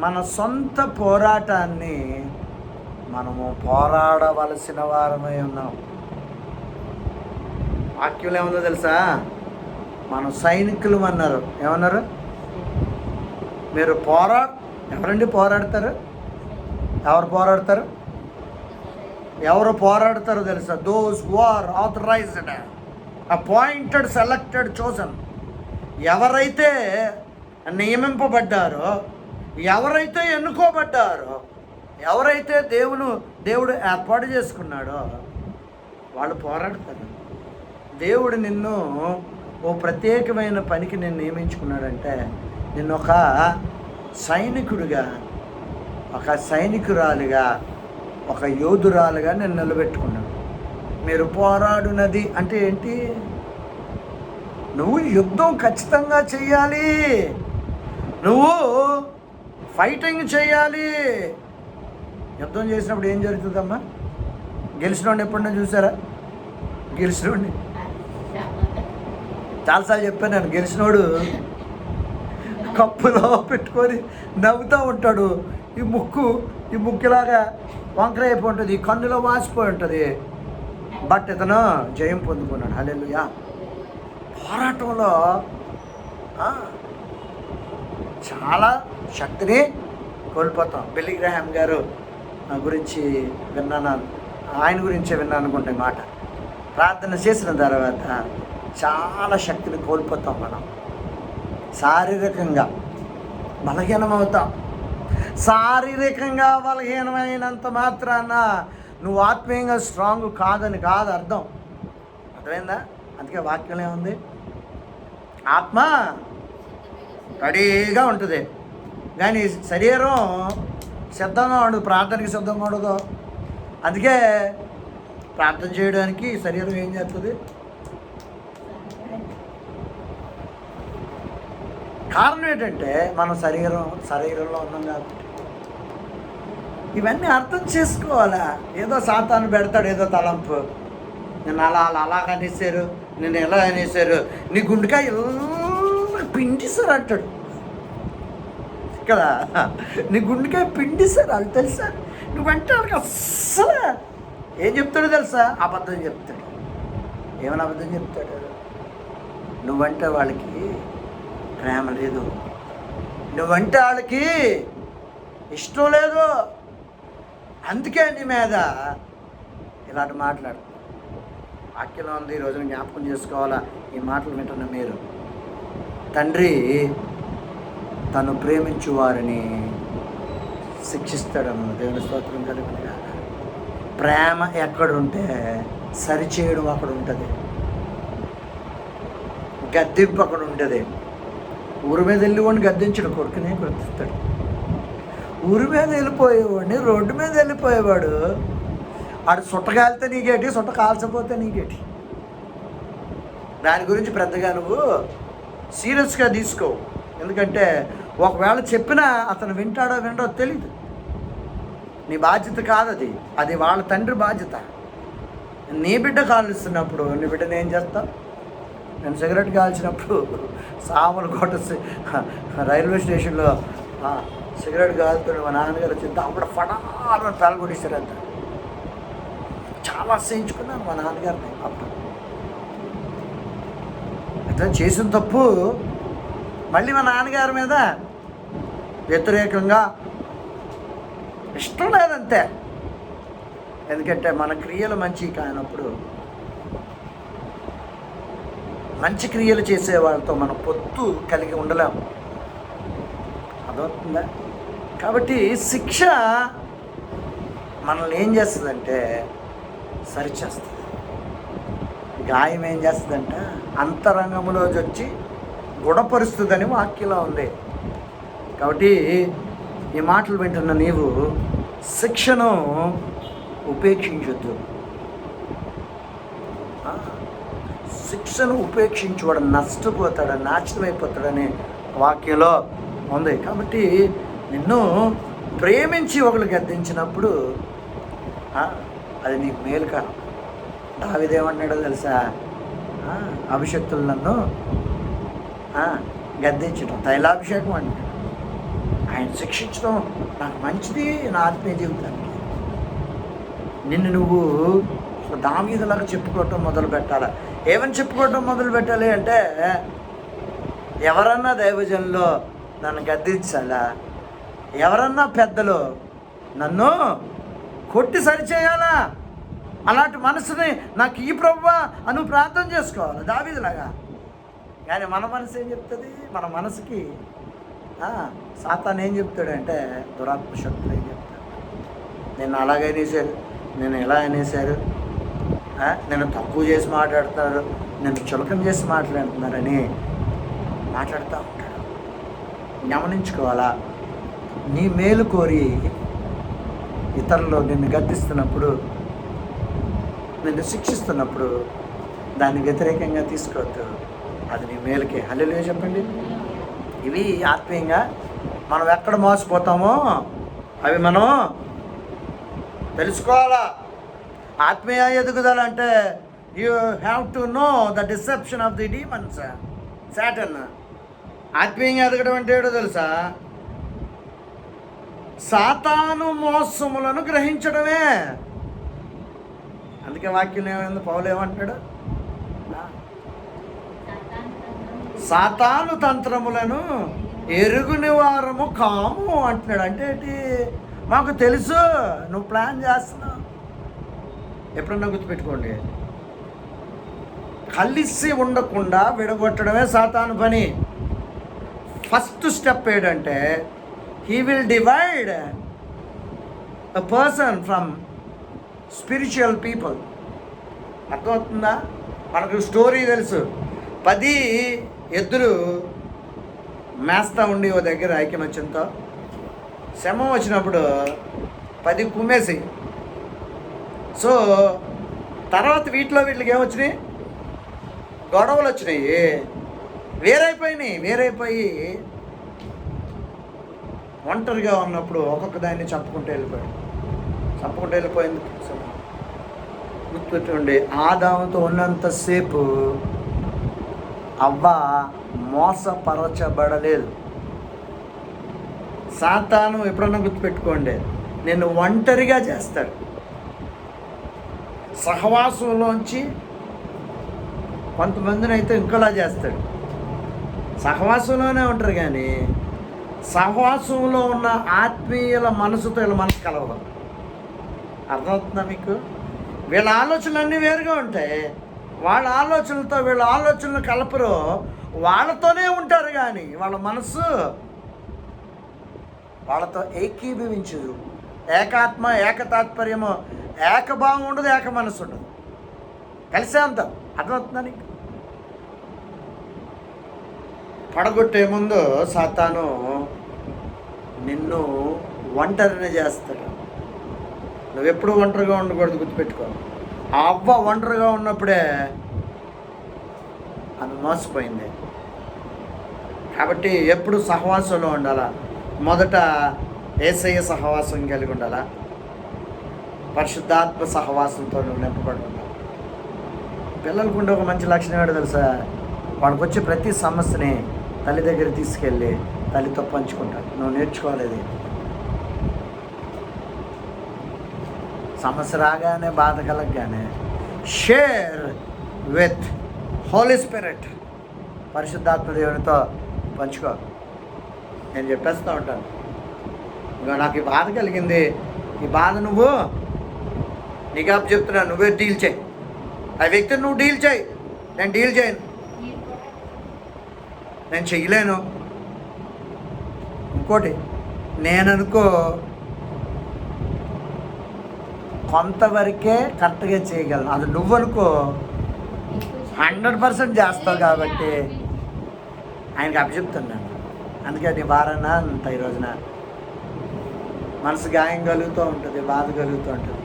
మన సొంత పోరాటాన్ని మనము పోరాడవలసిన వారమై ఉన్నాం. వాక్యం ఏముందో తెలుసా? మనం సైనికులు అన్నారు. ఏమన్నారు? మీరు ఎవరండి పోరాడతారు? ఎవరు పోరాడతారు? ఎవరు పోరాడతారో తెలుసా? Those who are authorised, appointed, selected, chosen. ఎవరైతే నియమింపబడ్డారో, ఎవరైతే ఎన్నుకోబడ్డారో, ఎవరైతే దేవుడు ఏర్పాటు చేసుకున్నాడో వాళ్ళు పోరాడతారు. దేవుడు నిన్ను ఓ ప్రత్యేకమైన పనికి నేను నియమించుకున్నాడంటే నిన్ను ఒక సైనికుడిగా, ఒక సైనికురాలుగా, ఒక యోధురాలుగా నేను నిలబెట్టుకున్నాను. మీరు పోరాడునది అంటే ఏంటి? నువ్వు యుద్ధం ఖచ్చితంగా చెయ్యాలి, నువ్వు ఫైటింగ్ చేయాలి. యుద్ధం చేసినప్పుడు ఏం జరుగుతుందమ్మా? గెలిచినోడిని ఎప్పుడన్నా చూసారా? గెలిచినోడిని చాలాసార్లు చెప్పాను నేను. గెలిచినోడు కప్పులో పెట్టుకొని నవ్వుతూ ఉంటాడు. ఈ ముక్కులాగా వంకర అయిపోయి ఉంటుంది, ఈ కన్నులో వాసిపోయి ఉంటుంది. బట్ ఇతను జయం పొందుకున్నాడు. హల్లెలూయా. పోరాటంలో చాలా శక్తిని కోల్పోతాం. బిల్లీ గ్రాహాం గారు గురించి విన్నాను, ఆయన గురించే విన్నాను అనుకుంటే మాట. ప్రార్థన చేసిన తర్వాత చాలా శక్తిని కోల్పోతాం మనం. శారీరకంగా బలహీనమవుతాం. శారీరకంగా బలహీనమైనంత మాత్రాన నువ్వు ఆత్మీయంగా స్ట్రాంగ్ కాదని కాదు అర్థం. అర్థమైందా? అందుకే వాక్యం ఏముంది? ఆత్మ రెడీగా ఉంటుంది కానీ శరీరం సిద్ధంగా ఉండదు, ప్రార్థనకి సిద్ధంగా ఉండదు. అందుకే ప్రార్థన చేయడానికి శరీరం ఏం చేస్తుంది? కారణం ఏంటంటే మనం శరీరంలో ఉన్నాం కాబట్టి. ఇవన్నీ అర్థం చేసుకోవాలా. ఏదో సాతాను పెడతాడు ఏదో తలంపు, నేను అలాగ అనేసారు, నేను ఎలా అనేసారు, నీ గుండెకాయ ఇలా పిండిసారు అంటాడు కదా. నీ గుండెకాయ పిండిసారు వాళ్ళు తెలుసా. నువ్వంటే వాళ్ళకి అస్సలు ఏం చెప్తాడో తెలుసా? అబద్ధం చెప్తాడు. ఏమైనా అబద్ధం చెప్తాడు? నువ్వంటే వాళ్ళకి ప్రేమ లేదు, నువ్వంటే వాళ్ళకి ఇష్టం లేదు, అందుకే నీ మీద ఇలాంటి మాట్లాడు. వాక్యంలో ఉంది, ఈరోజు జ్ఞాపకం చేసుకోవాలా. ఈ మాటలు వింటున్న మీరు, తండ్రి తను ప్రేమించు వారిని శిక్షిస్తాడన్న దేవుని స్తోత్రం కలుగుతుంది. ప్రేమ ఎక్కడుంటే సరిచేయడం అక్కడ ఉంటుంది, గద్దింపు అక్కడ ఉంటుంది. ఊరి మీద వెళ్ళివాడిని గద్దించడు, కొడుకునే గద్దిస్తాడు. ఊరి మీద వెళ్ళిపోయేవాడిని, రోడ్డు మీద వెళ్ళిపోయేవాడు ఆడు సుట్ట కాలితే నీకేటి, సుట్ట కాల్చపోతే నీకేటి. దాని గురించి పెద్దగా నువ్వు సీరియస్గా తీసుకో. ఎందుకంటే ఒకవేళ చెప్పినా అతను వింటాడో విండో తెలీదు. నీ బాధ్యత కాదు అది, అది వాళ్ళ తండ్రి బాధ్యత. నీ బిడ్డ కాలుస్తున్నప్పుడు నీ బిడ్డను ఏం చేస్తావు? నేను సిగరెట్ కాల్చినప్పుడు సామలకోట రైల్వే స్టేషన్లో సిగరెట్ కాలుతున్న మా నాన్నగారు వచ్చింది, అప్పుడు ఫటాలను పాల్గొడిస్తారంట. చాలా అసహించుకున్నాను మా నాన్నగారిని. అప్పుడు అట్లా చేసిన తప్పు మళ్ళీ మా నాన్నగారి మీద వ్యతిరేకంగా ఇష్టం లేదంతే. ఎందుకంటే మన క్రియలు మంచి కానప్పుడు మంచి క్రియలు చేసే వాళ్ళతో మనం పొత్తు కలిగి ఉండలేము. అదవుతుందా? కాబట్టి శిక్ష మనల్ని ఏం చేస్తుందంటే సరిచేస్తుంది. గాయం ఏం చేస్తుందంటే అంతరంగంలో వచ్చి గుణపరుస్తుందని వాక్యంలో ఉంది. కాబట్టి ఈ మాటలు వింటున్న నీవు శిక్షను ఉపేక్షించొద్దు. శిక్షను ఉపేక్షించువాడు నష్టపోతాడు, నాశనమైపోతాడని వాక్యంలో ఉంది. కాబట్టి నిన్ను ప్రేమించి ఒకరు గద్దించినప్పుడు అది నీకు మేలుకరం. దావీదేమన్నాడో తెలుసా? అభిషక్తులు నన్ను గద్దించడం తైలాభిషేకం అంటే ఆయన శిక్షించడం నాకు మంచిది నా ఆత్మీయ జీవితానికి. నిన్ను నువ్వు దావీదులాగా చెప్పుకోవటం మొదలు పెట్టాలి. ఏమని చెప్పుకోవటం మొదలు పెట్టాలి అంటే, ఎవరన్నా దైవజనులో నన్ను గద్దించాలా, ఎవరన్నా పెద్దలు నన్ను కొట్టి సరిచేయాలా, అలాంటి మనసుని నాకు ఈ ప్రభువా అని ప్రార్థన చేసుకోవాలి దావీదులాగా. కానీ మన మనసు ఏం చెప్తుంది? మన మనసుకి సాతాను ఏం చెప్తాడంటే, దురాత్మ శక్తులు ఏం చెప్తాడు? నేను అలాగే అనేసారు, నేను ఎలా అనేసారు, నేను తక్కువ చేసి మాట్లాడుతున్నారు, నేను చులకం చేసి మాట్లాడుతున్నారని మాట్లాడుతూ ఉంటాడు. గమనించుకోవాలా. నీ మేలు కోరి ఇతరులు నిన్ను గద్దిస్తున్నప్పుడు, నిన్ను శిక్షిస్తున్నప్పుడు దాన్ని వ్యతిరేకంగా తీసుకోవద్దు. అది నీ మేలుకే. హల్లెలూయా చెప్పండి. ఇవి ఆత్మీయంగా మనం ఎక్కడ మోసపోతామో అవి మనం తెలుసుకోవాలా. ఆత్మీయ ఎదుగుదల అంటే you have to know the deception of the demons, Satan. ఆత్మీయంగా ఎదగడం అంటే ఏడో తెలుసా? సాతాను మోసములను గ్రహించడమే. అందుకే వాక్యం ఏమైంది? పౌలు ఏమంటాడు? సాతాను తంత్రములను ఎరుగుని వారము కాము అంటున్నాడు. అంటే ఏంటి? మాకు తెలుసు నువ్వు ప్లాన్ చేస్తున్నావు. ఎప్పుడన్నా గుర్తుపెట్టుకోండి, కలిసి ఉండకుండా విడగొట్టడమే సాతాను పని. ఫస్ట్ స్టెప్ ఏంటంటే he will divide a person from spiritual people. అర్థమవుతుందా? మనకు స్టోరీ తెలుసు. 10 ఎద్దులు మేస్తా ఉండి ఓ దగ్గర ఐక్యమత్యంతో శమం వచ్చినప్పుడు 10 కుమ్మేసి, సో తర్వాత వీటికి ఏమొచ్చినాయి? గొడవలు వచ్చినాయి, వేరైపోయి ఒంటరిగా ఉన్నప్పుడు ఒక్కొక్క దాన్ని చంపుకుంటూ వెళ్ళిపోయింది. గుర్తుపెట్టుకోండి, ఆదాముతో ఉన్నంతసేపు అవ్వ మోసపరచబడలేదు. సాతాను ఎప్పుడన్నా గుర్తుపెట్టుకోండి, నిన్ను ఒంటరిగా చేస్తాడు. సహవాసంలోంచి కొంతమందిని అయితే ఇంకోలా చేస్తాడు. సహవాసంలోనే ఉంటారు కానీ సహవాసంలో ఉన్న ఆత్మీయుల మనసుతో వీళ్ళ మనసు కలవదు. అర్థమవుతుందా మీకు? వీళ్ళ ఆలోచనలు వేరుగా ఉంటాయి. వాళ్ళ ఆలోచనలతో వీళ్ళ ఆలోచనలు కలపరు. వాళ్ళతోనే ఉంటారు కానీ వాళ్ళ మనసు వాళ్ళతో ఏకీభవించదు. ఏకాత్మ, ఏకతాత్పర్యము, ఏకభావం ఉండదు, ఏక మనసు ఉండదు. కలిసే ఉంటాం. అర్థమవుతుందా నీకు? పడగొట్టే ముందు సాతాను నిన్ను ఒంటరిని చేస్తాడు. నువ్వెప్పుడు ఒంటరిగా ఉండకూడదు, గుర్తుపెట్టుకో. ఆ అవ్వ ఒంటరిగా ఉన్నప్పుడే ఆమె మోసపోయింది. కాబట్టి ఎప్పుడు సహవాసంలో ఉండాలా. మొదట యేసయ్య సహవాసం కలిగి ఉండాలా, పరిశుద్ధాత్మ సహవాసంతో నువ్వు నింపబడి ఉండాలి. పిల్లలకు ఉండే ఒక మంచి లక్షణం ఏంటో తెలుసా? వాడికి వచ్చే ప్రతి సమస్యని తల్లి దగ్గర తీసుకెళ్ళి తల్లితో పంచుకుంటాడు. నువ్వు నేర్చుకోలేదు. సమస్య రాగానే, బాధ కలగగానే షేర్ విత్ హోలీ స్పిరిట్, పరిశుద్ధాత్మ దేవునితో పంచుకో. నేను చెప్పేస్తూ ఉంటాను, ఇంకా నాకు ఈ బాధ కలిగింది, ఈ బాధ నువ్వు నీకు చెప్తున్నా, నువ్వే డీల్ చేయి. ఆ వ్యక్తిని నువ్వు డీల్ చేయి. నేను డీల్ చేయను, నేను చెయ్యలేను. ఇంకోటి, నేననుకో కొంతవరకే కరెక్ట్గా చేయగలను, అది నువ్వనుకో 100% చేస్తావు. కాబట్టి ఆయనకి అప్పచెప్తున్నాను. అందుకే నీ భారన అంత ఈ రోజున మనసు గాయం కలుగుతూ ఉంటుంది, బాధ కలుగుతూ ఉంటుంది.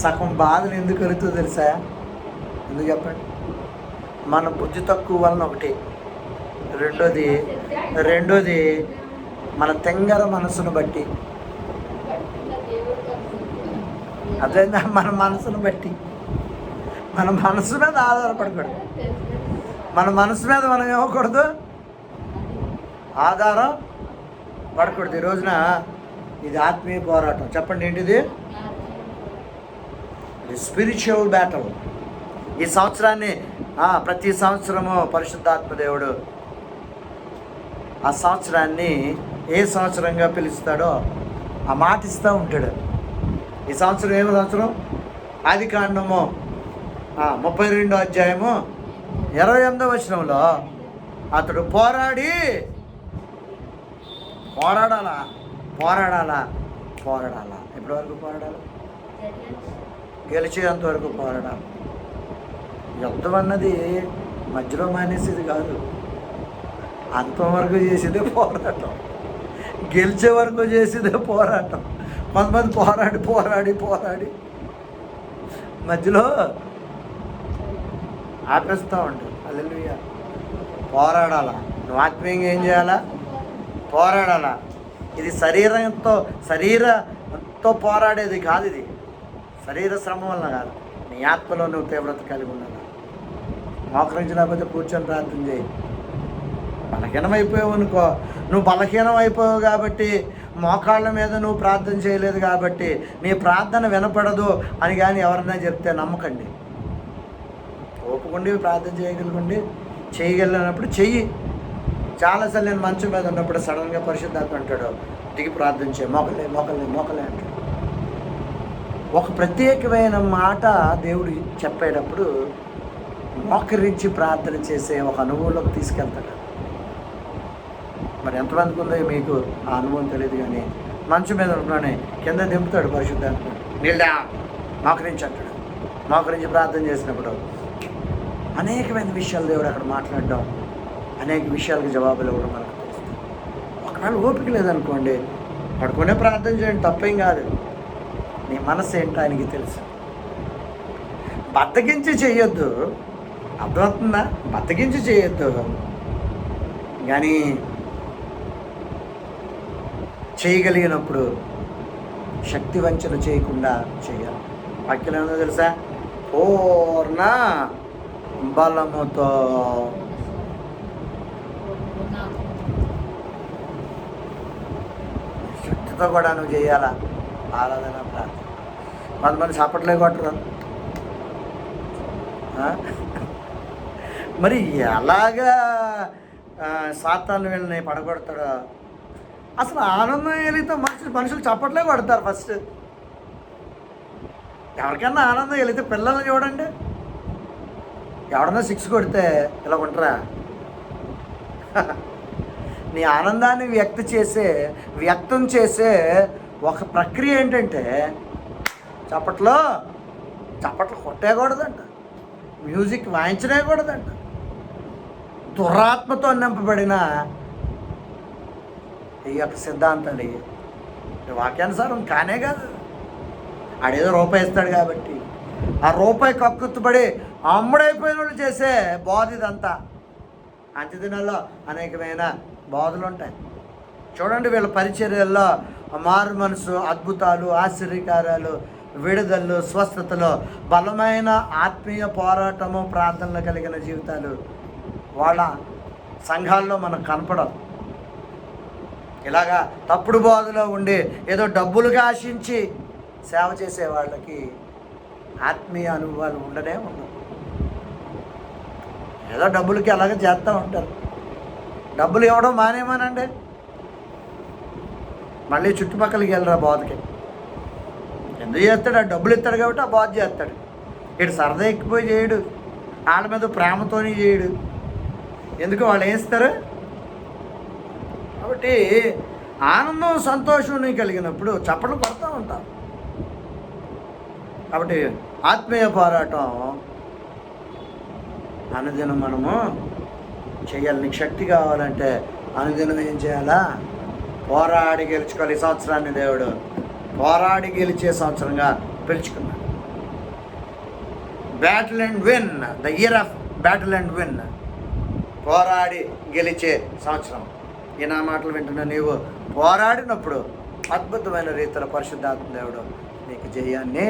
సగం బాధలు ఎందుకు కలుగుతుందో తెలుసా? ఎందుకు చెప్పండి? మన బుద్ధి తక్కువ వలన ఒకటి, రెండోది మన తెంగర మనసును బట్టి. అదే మన మనసును బట్టి, మన మనసు మీద ఆధారపడకూడదు. మన మనసు మీద మనం ఇవ్వకూడదు, ఆధారం పడకూడదు. ఈ రోజున ఇది ఆత్మీయ పోరాటం. చెప్పండి, ఏంటిది? ఇది స్పిరిచువల్ బ్యాటల్. ఈ సంవత్సరాన్ని ప్రతి సంవత్సరము పరిశుద్ధాత్మ దేవుడు ఆ సంవత్సరాన్ని ఏ సంవత్సరంగా పిలుస్తాడో ఆ మాట ఇస్తూ ఉంటాడు. ఈ సంవత్సరం ఏమో సంవత్సరం? ఆదికాండము 32వ అధ్యాయము 28వ వచనంలో అతడు పోరాడాలా. ఎప్పటి వరకు పోరాడాలి? గెలిచేంత వరకు పోరాడాలి. యుద్ధం అన్నది మధ్యలో మానేసేది కాదు, అంతవరకు చేసేదే పోరాటం, గెలిచే వరకు చేసేదే పోరాటం. కొంతమంది పోరాడి మధ్యలో ఆపేస్తూ ఉంటారు. హల్లెలూయా. పోరాడాలా. నువ్వు ఆత్మీయంగా ఏం చేయాలా? పోరాడాలా. ఇది శరీరంతో పోరాడేది కాదు. ఇది శరీర శ్రమ వల్ల కాదు, నీ ఆత్మలో నువ్వు తీవ్రత కలిగి ఉండాలి. మోకరించలేకపోతే కూర్చొని ప్రార్థన చేయి. బలహీనమైపోయావు అనుకో, నువ్వు బలహీనం అయిపోయావు కాబట్టి, మోకాళ్ళ మీద నువ్వు ప్రార్థన చేయలేదు కాబట్టి నీ ప్రార్థన వినపడదు అని కానీ ఎవరన్నా చెప్తే నమ్మకండి. ఓపుకుండి ప్రార్థన చేయగలిగినప్పుడు చెయ్యి. చాలాసార్లు నేను మంచం మీద ఉన్నప్పుడు సడన్గా పరిశుద్ధాత్మ అంటాడు, దిగి ప్రార్థన చేయి, మోకలే అంటాడు. ఒక ప్రత్యేకమైన మాట దేవుడు చెప్పేటప్పుడు మోకరించి ప్రార్థన చేసే ఒక అనుభవంలోకి తీసుకెళ్తాడు. మరి ఎంతమందికి ఉందో మీకు ఆ అనుభవం తెలియదు, కానీ మంచం మీద ఉన్నానే కింద దింపుతాడు పరిశుద్ధాత్మ, నీళ్ళ మోకరించి అంటాడు. మోకరించి ప్రార్థన చేసినప్పుడు అనేకమైన విషయాలు దేవుడు అక్కడ మాట్లాడడం, అనేక విషయాలకు జవాబులు ఇవ్వడం మనకు తెలుస్తుంది. ఒకవేళ ఓపిక లేదనుకోండి, పడుకునే ప్రార్థన చేయండి, తప్పేం కాదు. నీ మనసు ఏంటో ఆయనకి తెలుసు. బద్దగించి చేయొద్దు, అర్థమవుతుందా? బద్దగించి చేయొద్దు, కానీ చేయగలిగినప్పుడు శక్తి వంచన చేయకుండా చేయాలి. వాక్యం ఏమో తెలుసా? పూర్ణ బలముతో. శక్తితో కూడా నువ్వు చేయాలా ఆరాధన ప్రార్థన. కొంతమంది చప్పట్లే కొట్టరు. మరి ఎలాగా సాతాను వీళ్ళని పడగొడతాడో. అసలు ఆనందం వెలిగితే మనుషులు చప్పట్లే కొడతారు ఫస్ట్. ఎవరికన్నా ఆనందం వెలిగితే పిల్లల్ని చూడండి, ఎవడన్నా 6 కొడితే ఇలా ఉంటారా? నీ ఆనందాన్ని వ్యక్తం చేసే ఒక ప్రక్రియ ఏంటంటే చప్పట్లు కొట్టేయకూడదంట, మ్యూజిక్ వాయించనేయకూడదంట. దురాత్మతో నింపబడిన ఈ యొక్క సిద్ధాంతాలు వాక్యానుసారం కానే కాదు. ఆడేదో రూపాయి ఇస్తాడు కాబట్టి ఆ రూపాయి కక్కుతుపడి అమ్ముడైపోయిన వాళ్ళు చేసే బోధ ఇదంతా. అంత్యదినాల్లో అనేకమైన బోధలు ఉంటాయి. చూడండి, వీళ్ళ పరిచర్యల్లో మారు మనసు, అద్భుతాలు, ఆశ్చర్యకార్యాలు, విడుదలలు, స్వస్థతలు, బలమైన ఆత్మీయ పోరాటము, ప్రార్థనలు కలిగిన జీవితాలు వాళ్ళ సంఘాల్లో మనకు కనపడవు. ఇలాగా తప్పుడు బోధలో ఉండి ఏదో డబ్బులుగా ఆశించి సేవ చేసే వాళ్ళకి ఆత్మీయ అనుభవాలు ఉండనే ఉండవు. ఏదో డబ్బులకి అలాగే చేస్తూ ఉంటారు. డబ్బులు ఇవ్వడం మానేమనండి, మళ్ళీ చుట్టుపక్కలకి వెళ్ళరా బోధకి. ఎందుకు చేస్తాడు? ఆ డబ్బులు ఇస్తాడు కాబట్టి ఆ బోధ చేస్తాడు. ఇటు సరదా ఎక్కిపోయి చేయడు, వాళ్ళ మీద ప్రేమతోనే చేయడు. ఎందుకు? వాళ్ళు వేస్తారు కాబట్టి. ఆనందం, సంతోషం కలిగినప్పుడు చప్పట్లు పడుతూ ఉంటాం. కాబట్టి ఆత్మీయ పోరాటం అనుదినం మనము చేయాలి. నీకు శక్తి కావాలంటే అనుదినం ఏం చేయాలా? పోరాడి గెలుచుకోవాలి. ఈ సంవత్సరాన్ని దేవుడు పోరాడి గెలిచే సంవత్సరంగా పిలుచుకున్నాడు. Battle and win, the year of battle and win. పోరాడి గెలిచే సంవత్సరం. ఈ నా మాటలు వింటున్నా నీవు పోరాడినప్పుడు అద్భుతమైన రీతిలో పరిశుద్ధాత్మ దేవుడు నీకు జయాన్ని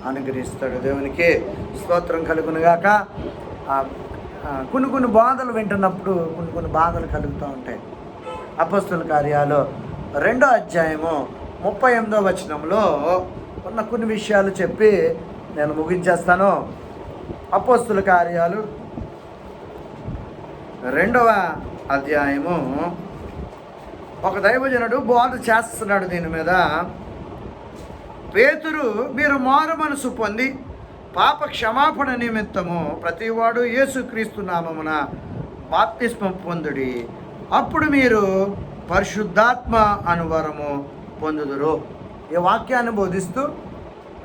అనుగ్రహిస్తాడు. దేవునికి స్తోత్రం కలుగునుగాక. కొన్ని బాధలు వింటున్నప్పుడు కొన్ని బాధలు కలుగుతూ ఉంటాయి. అపొస్తలుల కార్యాలు 2వ అధ్యాయము 38వ వచనంలో ఉన్న కొన్ని విషయాలు చెప్పి నేను ముగించేస్తాను. అపొస్తలుల కార్యాలు 2వ అధ్యాయము ఒక దైవజనుడు బోధ చేస్తున్నాడు దీని మీద. పేతురు, మీరు మారు మనసు పొంది పాప క్షమాపణ నిమిత్తము ప్రతివాడు యేసుక్రీస్తు నామమున బాప్తిస్మం పొందుడి, అప్పుడు మీరు పరిశుద్ధాత్మ అనువరము పొందుదురు. ఈ వాక్యాన్ని బోధిస్తూ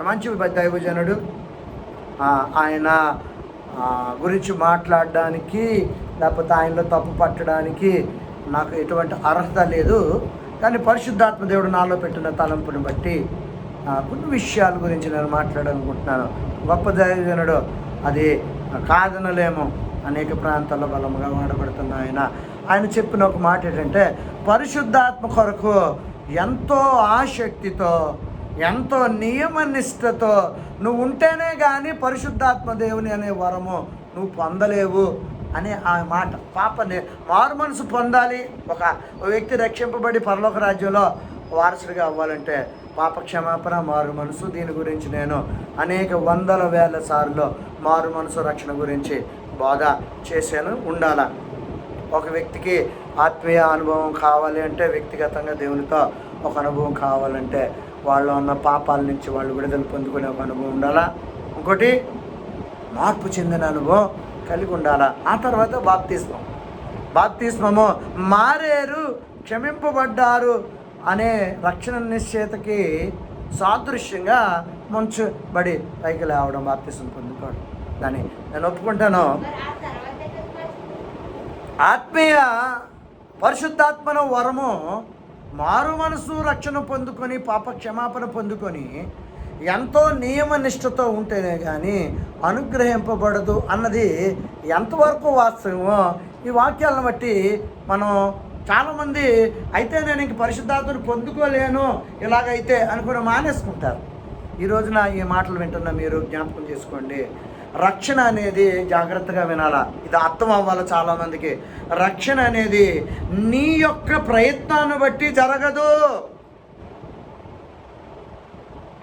మంచి దైవజనుడు ఆయన గురించి మాట్లాడడానికి లేకపోతే ఆయనలో తప్పు పట్టడానికి నాకు ఎటువంటి అర్హత లేదు, కానీ పరిశుద్ధాత్మ దేవుడు నాలో పెట్టిన తలంపుని బట్టి కొన్ని విషయాల గురించి నేను మాట్లాడాలనుకుంటున్నాను. గొప్ప దైవజనుడు, అది కాదనలేము. అనేక ప్రాంతాల్లో బలంగా వాడబడుతున్న ఆయన చెప్పిన ఒక మాట ఏంటంటే, పరిశుద్ధాత్మ కొరకు ఎంతో ఆసక్తితో, ఎంతో నియమనిష్టతో నువ్వు ఉంటేనే కానీ పరిశుద్ధాత్మ దేవుని అనే వరము నువ్వు పొందలేవు అని ఆ మాట. మారు మనసు పొందాలి. ఒక వ్యక్తి రక్షింపబడి పరలోక రాజ్యంలో వారసుడిగా అవ్వాలంటే పాప క్షమాపణ, మారు మనసు. దీని గురించి నేను అనేక వందల వేల సార్లు మారు మనసు, రక్షణ గురించి బోధ చేశాను. ఉండాలా. ఒక వ్యక్తికి ఆత్మీయ అనుభవం కావాలి అంటే, వ్యక్తిగతంగా దేవునితో ఒక అనుభవం కావాలంటే, వాళ్ళు ఉన్న పాపాల నుంచి వాళ్ళు విడుదల పొందుకునే ఒక అనుభవం ఉండాలా. ఇంకోటి మార్పు చెందిన అనుభవం, కలిగి ఉండాలా. ఆ తర్వాత బాప్తిస్మము మారేరు, క్షమింపబడ్డారు అనే రక్షణ నిశ్చయితకి సాదృశ్యంగా ముంచబడి పైకి లేవడం, బాప్తిస్మం పొందుకోవడం. దాన్ని నేను ఒప్పుకుంటాను. ఆత్మీయ పరిశుద్ధాత్మన వరము మారు మనసు రక్షణ పొందుకొని పాప క్షమాపణ పొందుకొని ఎంతో నియమనిష్టతో ఉంటేనే కానీ అనుగ్రహింపబడదు అన్నది ఎంతవరకు వాస్తవమో ఈ వాక్యాలను బట్టి మనం చాలామంది అయితే నేను ఇంక పరిశుద్ధాత్మను పొందుకోలేను ఇలాగైతే అనుకుని మానేసుకుంటారు. ఈ రోజున ఈ మాటలు వింటున్న మీరు జ్ఞాపకం చేసుకోండి. రక్షణ అనేది జాగ్రత్తగా వినాలా, ఇది అర్థం అవ్వాలి చాలామందికి. రక్షణ అనేది నీ యొక్క ప్రయత్నాన్ని బట్టి జరగదు.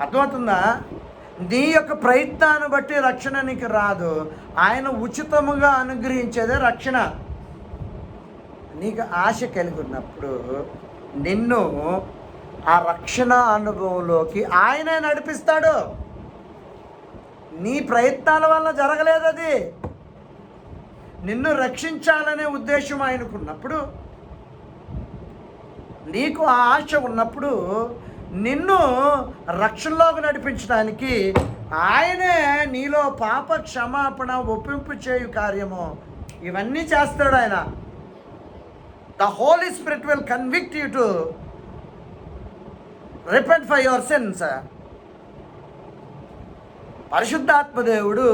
అర్థమవుతుందా? నీ యొక్క ప్రయత్నాన్ని బట్టి రక్షణ నీకు రాదు. ఆయన ఉచితముగా అనుగ్రహించేదే రక్షణ. నీకు ఆశ కలిగి ఉన్నప్పుడు నిన్ను ఆ రక్షణ అనుభవంలోకి ఆయనే నడిపిస్తాడు. నీ ప్రయత్నాల వల్ల జరగలేదు, అది నిన్ను రక్షించాలనే ఉద్దేశం ఆయనకున్నప్పుడు, నీకు ఆ ఆశ ఉన్నప్పుడు నిన్ను రక్షణలోకి నడిపించడానికి ఆయనే నీలో పాప క్షమాపణ ఒప్పింపు చేయు కార్యము ఇవన్నీ చేస్తాడు ఆయన. The holy spirit will convict you to repent for your sins. పరిశుద్ధాత్మదేవుడు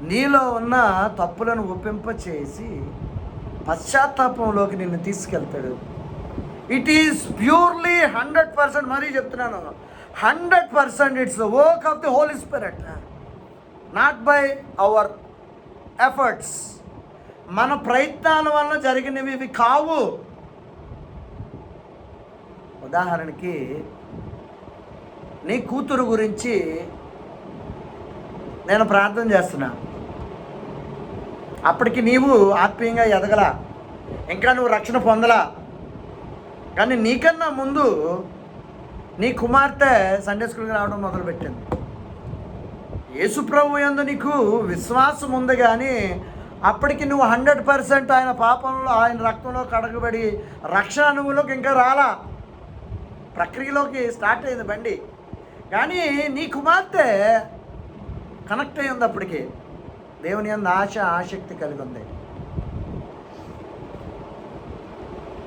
నీలో ఉన్న తప్పులను ఒప్పింపచేసి పశ్చాత్తాపంలోకి నిన్ను తీసుకెళ్తాడు. ఇట్ ఈస్ ప్యూర్లీ 100%, మరీ చెప్తున్నాను, 100% it's the work of the Holy Spirit, not by our efforts. మన ప్రయత్నాల వల్ల జరిగినవి ఇవి కావు. ఉదాహరణకి నీ కూతురు గురించి నేను ప్రార్థన చేస్తున్నా. అప్పటికి నీవు ఆత్మీయంగా ఎదగలా, ఇంకా నువ్వు రక్షణ పొందలా. కానీ నీకన్నా ముందు నీ కుమార్తె సండే స్కూల్కి రావడం మొదలుపెట్టింది. యేసుప్రభు యందు నీకు విశ్వాసం ఉంది, కానీ అప్పటికి నువ్వు 100% ఆయన పాపంలో ఆయన రక్తంలో కడగబడి రక్షణ అనుభవంలోకి ఇంకా రాలా. ప్రక్రియలోకి స్టార్ట్ అయింది బండి, కానీ నీ కుమార్తె కనెక్ట్ అయ్యి ఉంది. అప్పటికి దేవుని యందు ఆసక్తి కలిగి ఉంది.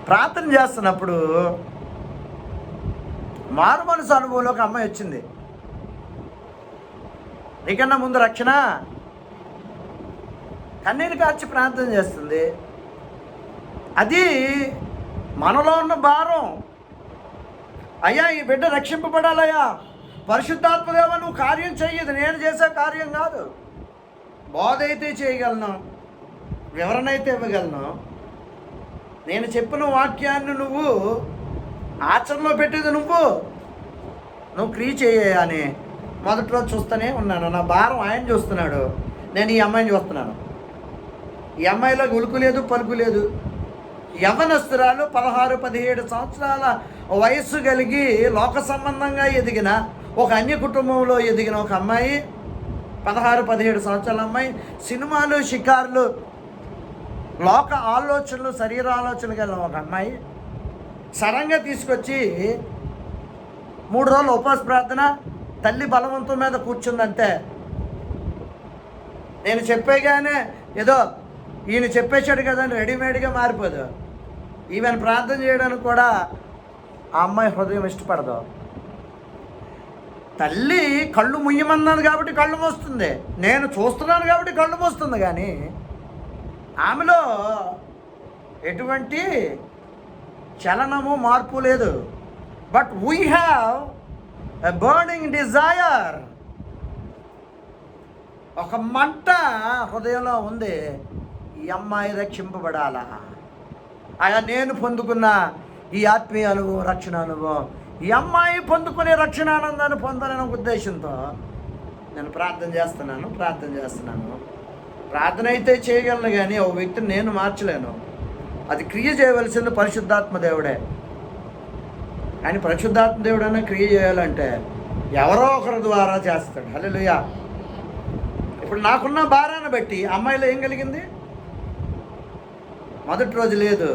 ప్రార్థన చేస్తున్నప్పుడు మారు మనసు అనుభవంలోకి అమ్మాయి వచ్చింది. నీకన్నా ముందు రక్షణ, కన్నీరు కార్చి ప్రార్థన చేస్తుంది. అది మనలో ఉన్న భారం. అయ్యా ఈ బిడ్డ రక్షింపబడాలయ్యా, పరిశుద్ధాత్మదేవ నువ్వు కార్యం చెయ్యదు, నేను చేసే కార్యం కాదు. బోధ అయితే చేయగలను, వివరణ అయితే ఇవ్వగలను, నేను చెప్పిన వాక్యాన్ని నువ్వు ఆచరణలో పెట్టేది నువ్వు క్రియ చేయని మొదట్లో చూస్తూనే ఉన్నాను. నా భారం ఆయన చూస్తున్నాడు, నేను ఈ అమ్మాయిని చూస్తున్నాను. ఈ అమ్మాయిలో ఉలుకు లేదు, పలుకు లేదు. యవ్వనస్తురాలు 16-17 సంవత్సరాల వయస్సు కలిగి లోక సంబంధంగా ఎదిగిన ఒక అన్య కుటుంబంలో ఎదిగిన ఒక అమ్మాయి, 16-17 సంవత్సరాల అమ్మాయి, సినిమాలు, షికార్లు, లోక ఆలోచనలు, శరీర ఆలోచనలు కలిగిన ఒక అమ్మాయి సడన్గా తీసుకొచ్చి 3 రోజులు ఉపవాస ప్రార్థన, తల్లి బలవంతం మీద కూర్చుందంటే, నేను చెప్పేగానే ఏదో ఈయన చెప్పేశాడు కదా అని రెడీమేడ్గా మారిపోదు. ఈవెన్ ప్రార్థన చేయడానికి కూడా ఆ అమ్మాయి హృదయం ఇష్టపడదు. తల్లి కళ్ళు ముయ్యమన్నది కాబట్టి కళ్ళు మోస్తుంది, నేను చూస్తున్నాను కాబట్టి కళ్ళు మోస్తుంది, కానీ ఆమెలో ఎటువంటి చలనము, మార్పు లేదు. But we have a burning desire, ఒక మంట హృదయంలో ఉంది. ఈ అమ్మాయి రక్షింపబడాలా, అలా నేను పొందుకున్న ఈ ఆత్మీయ అనుభవం, రక్షణ అనుభవం, ఈ అమ్మాయి పొందుకునే రక్షణ ఆనందాన్ని పొందాలనే ఉద్దేశంతో నేను ప్రార్థన చేస్తున్నాను. ప్రార్థన అయితే చేయగలను, కానీ ఒక వ్యక్తిని నేను మార్చలేను. అది క్రియ చేయవలసింది పరిశుద్ధాత్మ దేవుడే. కానీ పరిశుద్ధాత్మ దేవుడైనా క్రియ చేయాలంటే ఎవరో ఒకరి ద్వారా చేస్తాడు. హల్లెలూయా. ఇప్పుడు నాకున్న భారాన్ని బట్టి అమ్మాయిలో ఏం కలిగింది? మొదటి రోజు లేదు,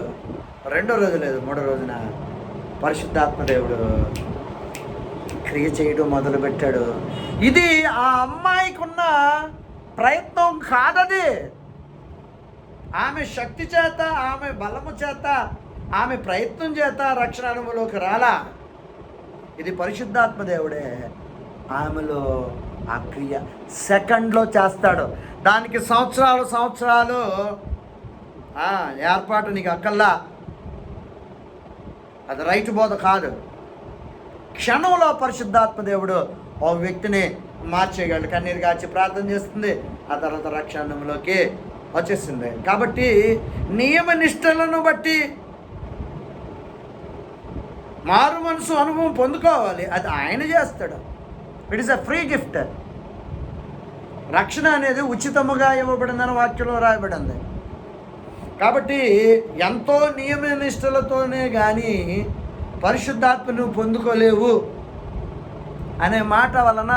రెండో రోజు లేదు, మూడో రోజున పరిశుద్ధాత్మ దేవుడు క్రియ చేయడం మొదలుపెట్టాడు. ఇది ఆ అమ్మాయికున్న ప్రయత్నం కాదది. ఆమె శక్తి చేత, ఆమె బలము చేత, ఆమె ప్రయత్నం చేత రక్షణ అనుభవంలోకి రాలా. ఇది పరిశుద్ధాత్మ దేవుడే ఆమెలో ఆ క్రియ సెకండ్లో చేస్తాడు. దానికి సంవత్సరాలు ఏర్పాటు నీకు అక్కల్లా. అది రైతు బోధ కాదు. క్షణంలో పరిశుద్ధాత్మ దేవుడు ఒక వ్యక్తిని మార్చేయగలడు. కన్నీరు కాచి ప్రార్థన చేస్తుంది, ఆ తర్వాత రక్షణలోకి వచ్చేస్తుంది. కాబట్టి నియమ నిష్టలను బట్టి మారు మనసు అనుభవం పొందుకోవాలి. అది ఆయన చేస్తాడు. It is a free gift. రక్షణ అనేది ఉచితముగా ఇవ్వబడిందని వాక్యంలో రాయబడింది. కాబట్టి ఎంతో నియమ నిష్టలతోనే కానీ పరిశుద్ధాత్మను పొందుకోలేవు అనే మాట వలన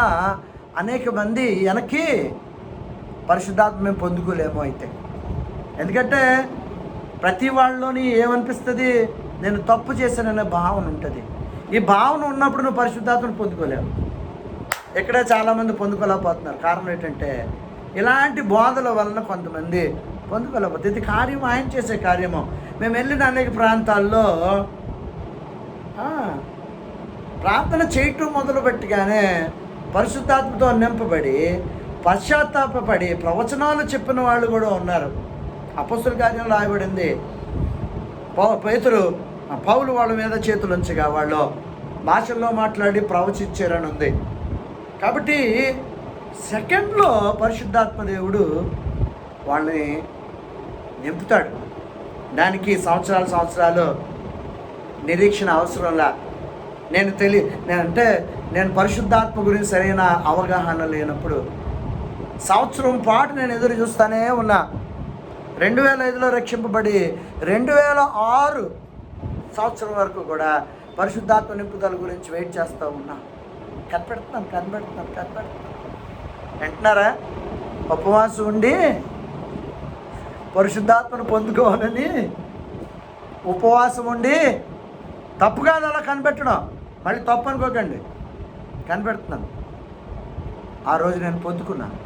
అనేక మంది వెనక్కి పరిశుద్ధాత్మ మేము పొందుకోలేము. అయితే ఎందుకంటే ప్రతి వాళ్ళలోని ఏమనిపిస్తుంది? నేను తప్పు చేశాననే భావన ఉంటుంది. ఈ భావన ఉన్నప్పుడు నువ్వు పరిశుద్ధాత్మను పొందుకోలేవు. ఇక్కడే చాలామంది పొందుకోలేకపోతున్నారు. కారణం ఏంటంటే ఇలాంటి బోధల వలన కొంతమంది పొందుకోలేకపోతే. ఇది కార్యం ఆయన చేసే కార్యము. మేము వెళ్ళిన అనేక ప్రాంతాల్లో ప్రార్థన చేయటం మొదలుపెట్టగానే పరిశుద్ధాత్మతో నింపబడి పశ్చాత్తాపడి ప్రవచనాలు చెప్పిన వాళ్ళు కూడా ఉన్నారు. అపొస్తలుల కార్యంలో రాయబడింది, పౌలు వాళ్ళ మీద చేతులు ఉంచగా వాళ్ళు భాషల్లో మాట్లాడి ప్రవచించారని ఉంది. కాబట్టి సెకండ్లో పరిశుద్ధాత్మ దేవుడు వాళ్ళని నింపుతాడు. దానికి సంవత్సరాలు నిరీక్షణ అవసరంలా. నేను పరిశుద్ధాత్మ గురించి సరైన అవగాహన లేనప్పుడు సంవత్సరం పాటు నేను ఎదురు చూస్తూనే ఉన్నా. 2005లో రక్షింపబడి 2006 సంవత్సరం వరకు కూడా పరిశుద్ధాత్మ నింపుదల గురించి వెయిట్ చేస్తూ ఉన్నా. కనిపెడుతున్నాను. వింటున్నారా? ఉపవాసం ఉండి పరిశుద్ధాత్మను పొందుకోవాలని ఉపవాసం ఉండి, తప్పు కాదు అలా కనిపెట్టడం, మళ్ళీ తప్పు అనుకోకండి, కనిపెడుతున్నాను. ఆ రోజు నేను పొందుకున్నాను.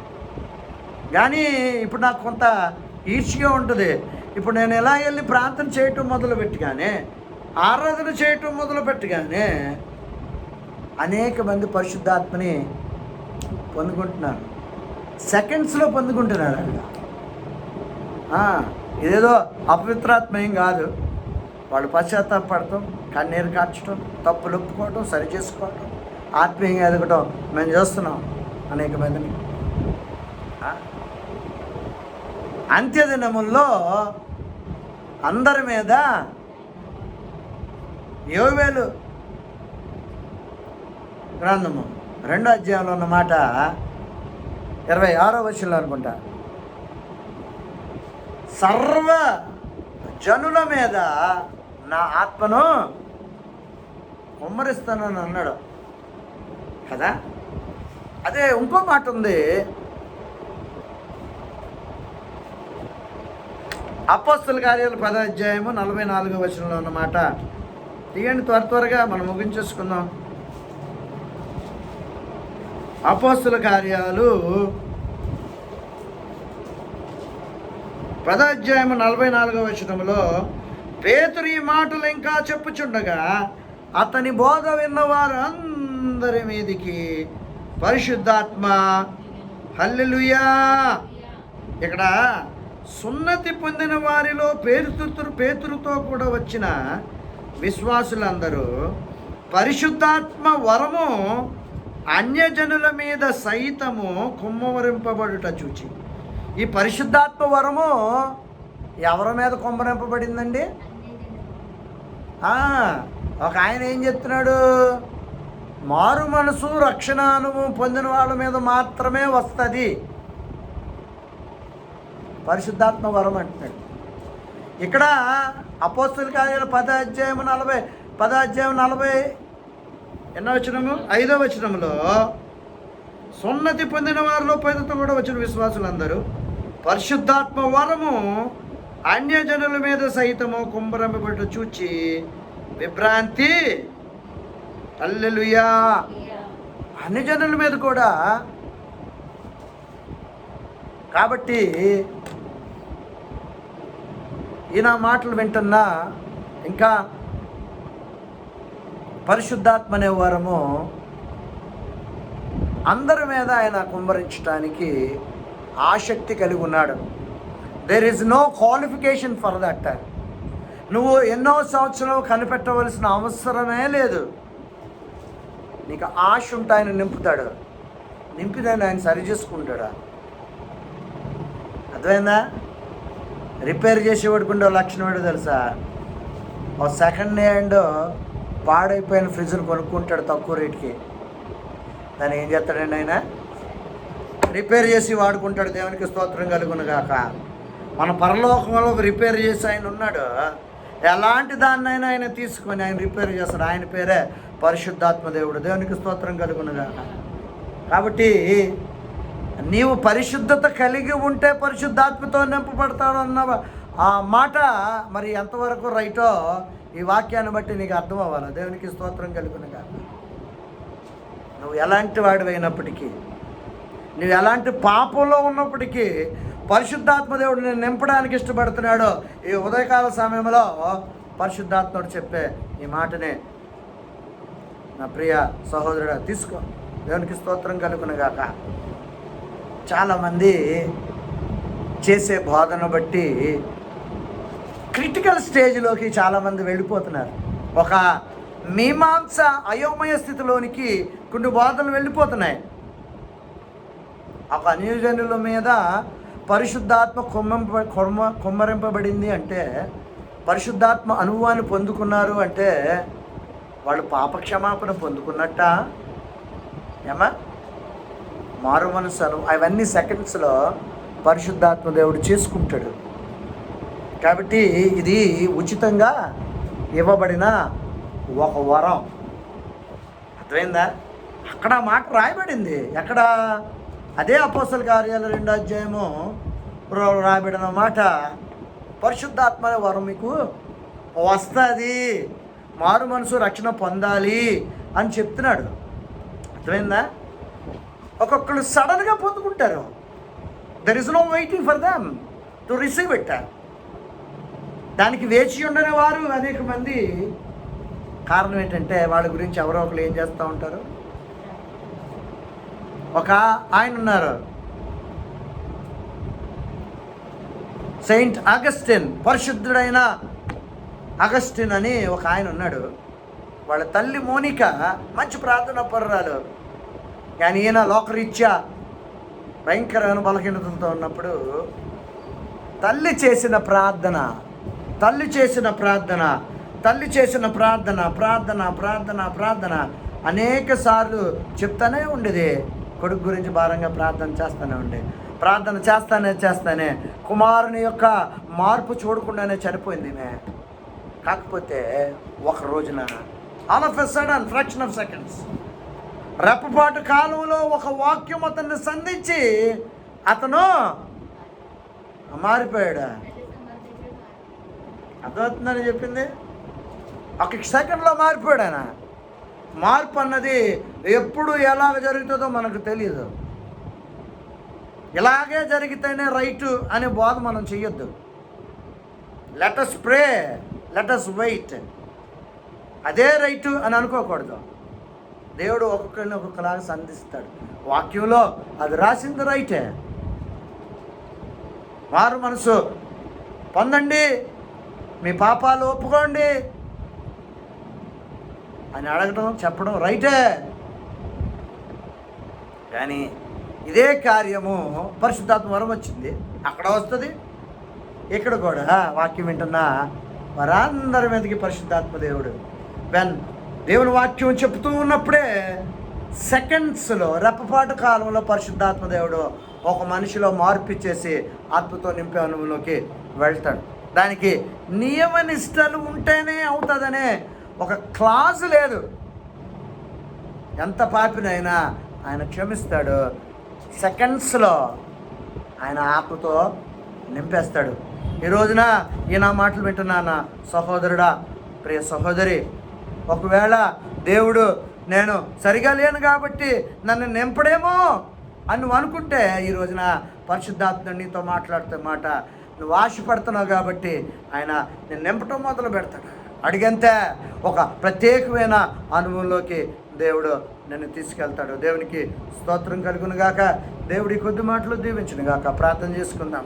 కానీ ఇప్పుడు నాకు కొంత ఈర్ష్యగా ఉంటుంది. ఇప్పుడు నేను ఎలా వెళ్ళి ప్రార్థన చేయటం మొదలుపెట్టగానే, ఆరాధన చేయటం మొదలుపెట్టగానే అనేక మంది పరిశుద్ధాత్మని పొందుకుంటున్నారు. సెకండ్స్లో పొందుకుంటున్నారు. ఇదేదో అపవిత్రాత్మ ఏం కాదు. వాళ్ళు పశ్చాత్తాపడటం, కన్నీరు కార్చడం, తప్పులు ఒప్పుకోవటం, సరి చేసుకోవటం, ఆత్మీయంగా ఎదగటం మేము చూస్తున్నాం అనేక మందిని. అంత్యదినముల్లో అందరి మీద యోవేలు గ్రంథము 2వ అధ్యాయంలో ఉన్నమాట 26వ వచనంలో అనుకుంటా, సర్వ జనుల మీద నా ఆత్మను కుమ్మరిస్తానని అన్నాడు కదా. అదే ఇంకో మాట ఉంది, అపోస్తలుల కార్యాలు 10వ అధ్యాయము 44వ వచనంలో ఉన్నమాట తీయండి. త్వరగా మనం ముగించేసుకుందాం. అపోస్తలుల కార్యాలు 10వ అధ్యాయము 44వ వచనంలో పేతురు ఈ మాటలు ఇంకా చెప్పుచుండగా అతని బోధ విన్నవారు అందరి మీదికి పరిశుద్ధాత్మ, హల్లెలూయా. ఇక్కడ సున్నతి పొందిన వారిలో పేతురుతో కూడా వచ్చిన విశ్వాసులందరూ పరిశుద్ధాత్మ వరము అన్యజనుల మీద సైతము కుమ్మరింపబడుట చూచి. ఈ పరిశుద్ధాత్మ వరము ఎవరి మీద కుమ్మరింపబడిందండి? ఒక ఆయన ఏం చెప్తున్నాడు? మారు మనసు రక్షణ అనుభవం పొందిన వాళ్ళ మీద మాత్రమే వస్తుంది పరిశుద్ధాత్మ వరం అంటున్నాడు. ఇక్కడ అపోస్తలుల కార్యాలు 10వ అధ్యాయము 40 ఎన్నో వచనము 5వ వచనంలో సున్నతి పొందిన వారిలో పేదతో కూడా వచ్చిన విశ్వాసులందరూ పరిశుద్ధాత్మ వరము అన్యజనుల మీద సైతము కుంభరంపబడి చూచి విభ్రాంతి, హల్లెలూయా, అన్యజనుల మీద కూడా. కాబట్టి ఈయన మాటలు వింటున్నా ఇంకా పరిశుద్ధాత్మ అనే వరము అందరి మీద ఆయన కుమ్మరించడానికి ఆసక్తి కలిగి ఉన్నాడు. There is no qualification for that. నువ్వు ఎన్నో సంవత్సరాలు కనిపెట్టవలసిన అవసరమే లేదు. నీకు ఆశ ఉంటే ఆయన నింపుతాడు, నింపిదాన్ని ఆయన సరి చేసుకుంటాడా. అర్థమైందా? రిపేర్ చేసేవాడికి ఉండే లక్షణం ఏంటో తెలుసా? ఒక సెకండ్ హ్యాండ్ పాడైపోయిన ఫ్రిడ్జ్ని కొనుక్కుంటాడు తక్కువ రేటుకి. దాన్ని ఏం చేస్తాడండి ఆయన? రిపేర్ చేసి వాడుకుంటాడు. దేవునికి స్తోత్రం కలుగును గాక. మన పరలోకంలో రిపేర్ చేసి ఆయన ఉన్నాడు. ఎలాంటి దాన్నైనా ఆయన తీసుకొని ఆయన రిపేర్ చేస్తాడు. ఆయన పేరే పరిశుద్ధాత్మ దేవుడు. దేవునికి స్తోత్రం కలుగును గాక. కాబట్టి నీవు పరిశుద్ధత కలిగి ఉంటే పరిశుద్ధాత్మతో నింపబడతాడు అన్న ఆ మాట మరి ఎంతవరకు రైటో ఈ వాక్యాన్ని బట్టి నీకు అర్థం అవ్వాలి. దేవునికి స్తోత్రం కలుగును గాక. నువ్వు ఎలాంటి వాడివైనప్పటికీ, నువ్వు ఎలాంటి పాపంలో ఉన్నప్పటికీ పరిశుద్ధాత్మ దేవుడు నేను నింపడానికి ఇష్టపడుతున్నాడు. ఈ ఉదయకాల సమయంలో పరిశుద్ధాత్ముడు చెప్పే ఈ మాటనే నా ప్రియ సహోదరుడా తీసుకో. దేవునికి స్తోత్రం కలుగును గాక. చాలామంది చేసే బోధన బట్టి క్రిటికల్ స్టేజ్లోకి చాలామంది వెళ్ళిపోతున్నారు. ఒక మీమాంస అయోమయ స్థితిలోనికి కొన్ని బోధనలు వెళ్ళిపోతున్నాయి. ఒక అన్యజనుల మీద పరిశుద్ధాత్మ కుమ్మరింపబడింది అంటే, పరిశుద్ధాత్మ అనుభవాన్ని పొందుకున్నారు అంటే వాళ్ళు పాపక్షమాపణ పొందుకున్నట్ట ఏమా? మారు మనసు అవన్నీ సెకండ్స్లో పరిశుద్ధాత్మ దేవుడు చేసుకుంటాడు. కాబట్టి ఇది ఉచితంగా ఇవ్వబడిన ఒక వరం. అర్థమైందా? అక్కడ మాట రాయబడింది. ఎక్కడ? అదే అపోస్తల కార్యాలు 2వ అధ్యాయము రాయబడిన మాట. పరిశుద్ధాత్మ వరం మీకు వస్తుంది, మారు మనసు రక్షణ పొందాలి అని చెప్తున్నాడు. అర్థమైందా? ఒక్కొక్కరు సడన్గా పొందుకుంటారు. There is no waiting for them to receive it. దానికి వేచి ఉండని వారు అనేక మంది. కారణం ఏంటంటే వాళ్ళ గురించి ఎవరో ఒకరు ఏం చేస్తూ ఉంటారు. ఒక ఆయన ఉన్నారు, సెయింట్ అగస్టిన్, పరిశుద్ధుడైన అగస్టిన్ అని ఒక ఆయన ఉన్నాడు. వాళ్ళ తల్లి మోనిక మంచి ప్రార్థన పరురాలు. కానీ ఈయన లోకరీత్యా భయంకరమైన బలహీనతలతో ఉన్నప్పుడు తల్లి చేసిన ప్రార్థన అనేక సార్లు చెప్తానే ఉండేది. కొడుకు గురించి భారంగా ప్రార్థన చేస్తూనే ఉండేది. ప్రార్థన చేస్తానే కుమారుని యొక్క మార్పు చూడకుండానే చనిపోయింది ఈమె. కాకపోతే ఒక రోజున all of a sudden fraction of seconds, రెప్పపాటు కాలంలో ఒక వాక్యం అతన్ని సంధించి అతను మారిపోయాడు. అర్థమవుతుందని చెప్పింది. ఒక సెకండ్లో మారిపోయాడు ఆయన. మార్పు అన్నది ఎప్పుడు ఎలాగ జరుగుతుందో మనకు తెలియదు. ఇలాగే జరిగితేనే రైటు అనే బోధ మనం చెయ్యొద్దు. లెటస్ ప్రే, లెటస్ వెయిట్, అదే రైటు అని అనుకోకూడదు. దేవుడు ఒక్కొక్కరిని ఒక్కొక్కలాగా సంధిస్తాడు. వాక్యంలో అది రాసింది రైటే. మారు మనసు పొందండి, మీ పాపాలు ఒప్పుకోండి అని అడగటం చెప్పడం రైటే. కానీ ఇదే కార్యము పరిశుద్ధాత్మ వరం వచ్చింది, అక్కడ వస్తుంది, ఇక్కడ కూడా వాక్యం వింటున్నా వారందరి మీదకి పరిశుద్ధాత్మ దేవుడు దేవుని వాక్యం చెప్తూ ఉన్నప్పుడే సెకండ్స్లో రెప్పపాటు కాలంలో పరిశుద్ధాత్మ దేవుడు ఒక మనిషిలో మార్పిచ్చేసి ఆత్మతో నింపే అనుభవంలోకి వెళ్తాడు. దానికి నియమ నిష్టలు ఉంటేనే అవుతుందనే ఒక క్లాజు లేదు. ఎంత పాపినైనా ఆయన క్షమిస్తాడు. సెకండ్స్లో ఆయన ఆత్మతో నింపేస్తాడు. ఈ రోజున నా మాటలు వింటున్నా సహోదరుడా, ప్రియ సహోదరి, ఒకవేళ దేవుడు నేను సరిగా లేను కాబట్టి నన్ను నింపడేమో అని నువ్వు అనుకుంటే, ఈ రోజున పరిశుద్ధాత్మ నీతో మాట్లాడుతున్న మాట, నువ్వు ఆశపడుతున్నావు కాబట్టి ఆయన నేను నింపటం మొదలు పెడతాడు. అడిగంతే ఒక ప్రత్యేకమైన అనుభవంలోకి దేవుడు నిన్ను తీసుకెళ్తాడు. దేవునికి స్తోత్రం కలుగును గాక. దేవుడి కొద్ది మాటలు దీవించును గాక. ప్రార్థన చేసుకుందాం.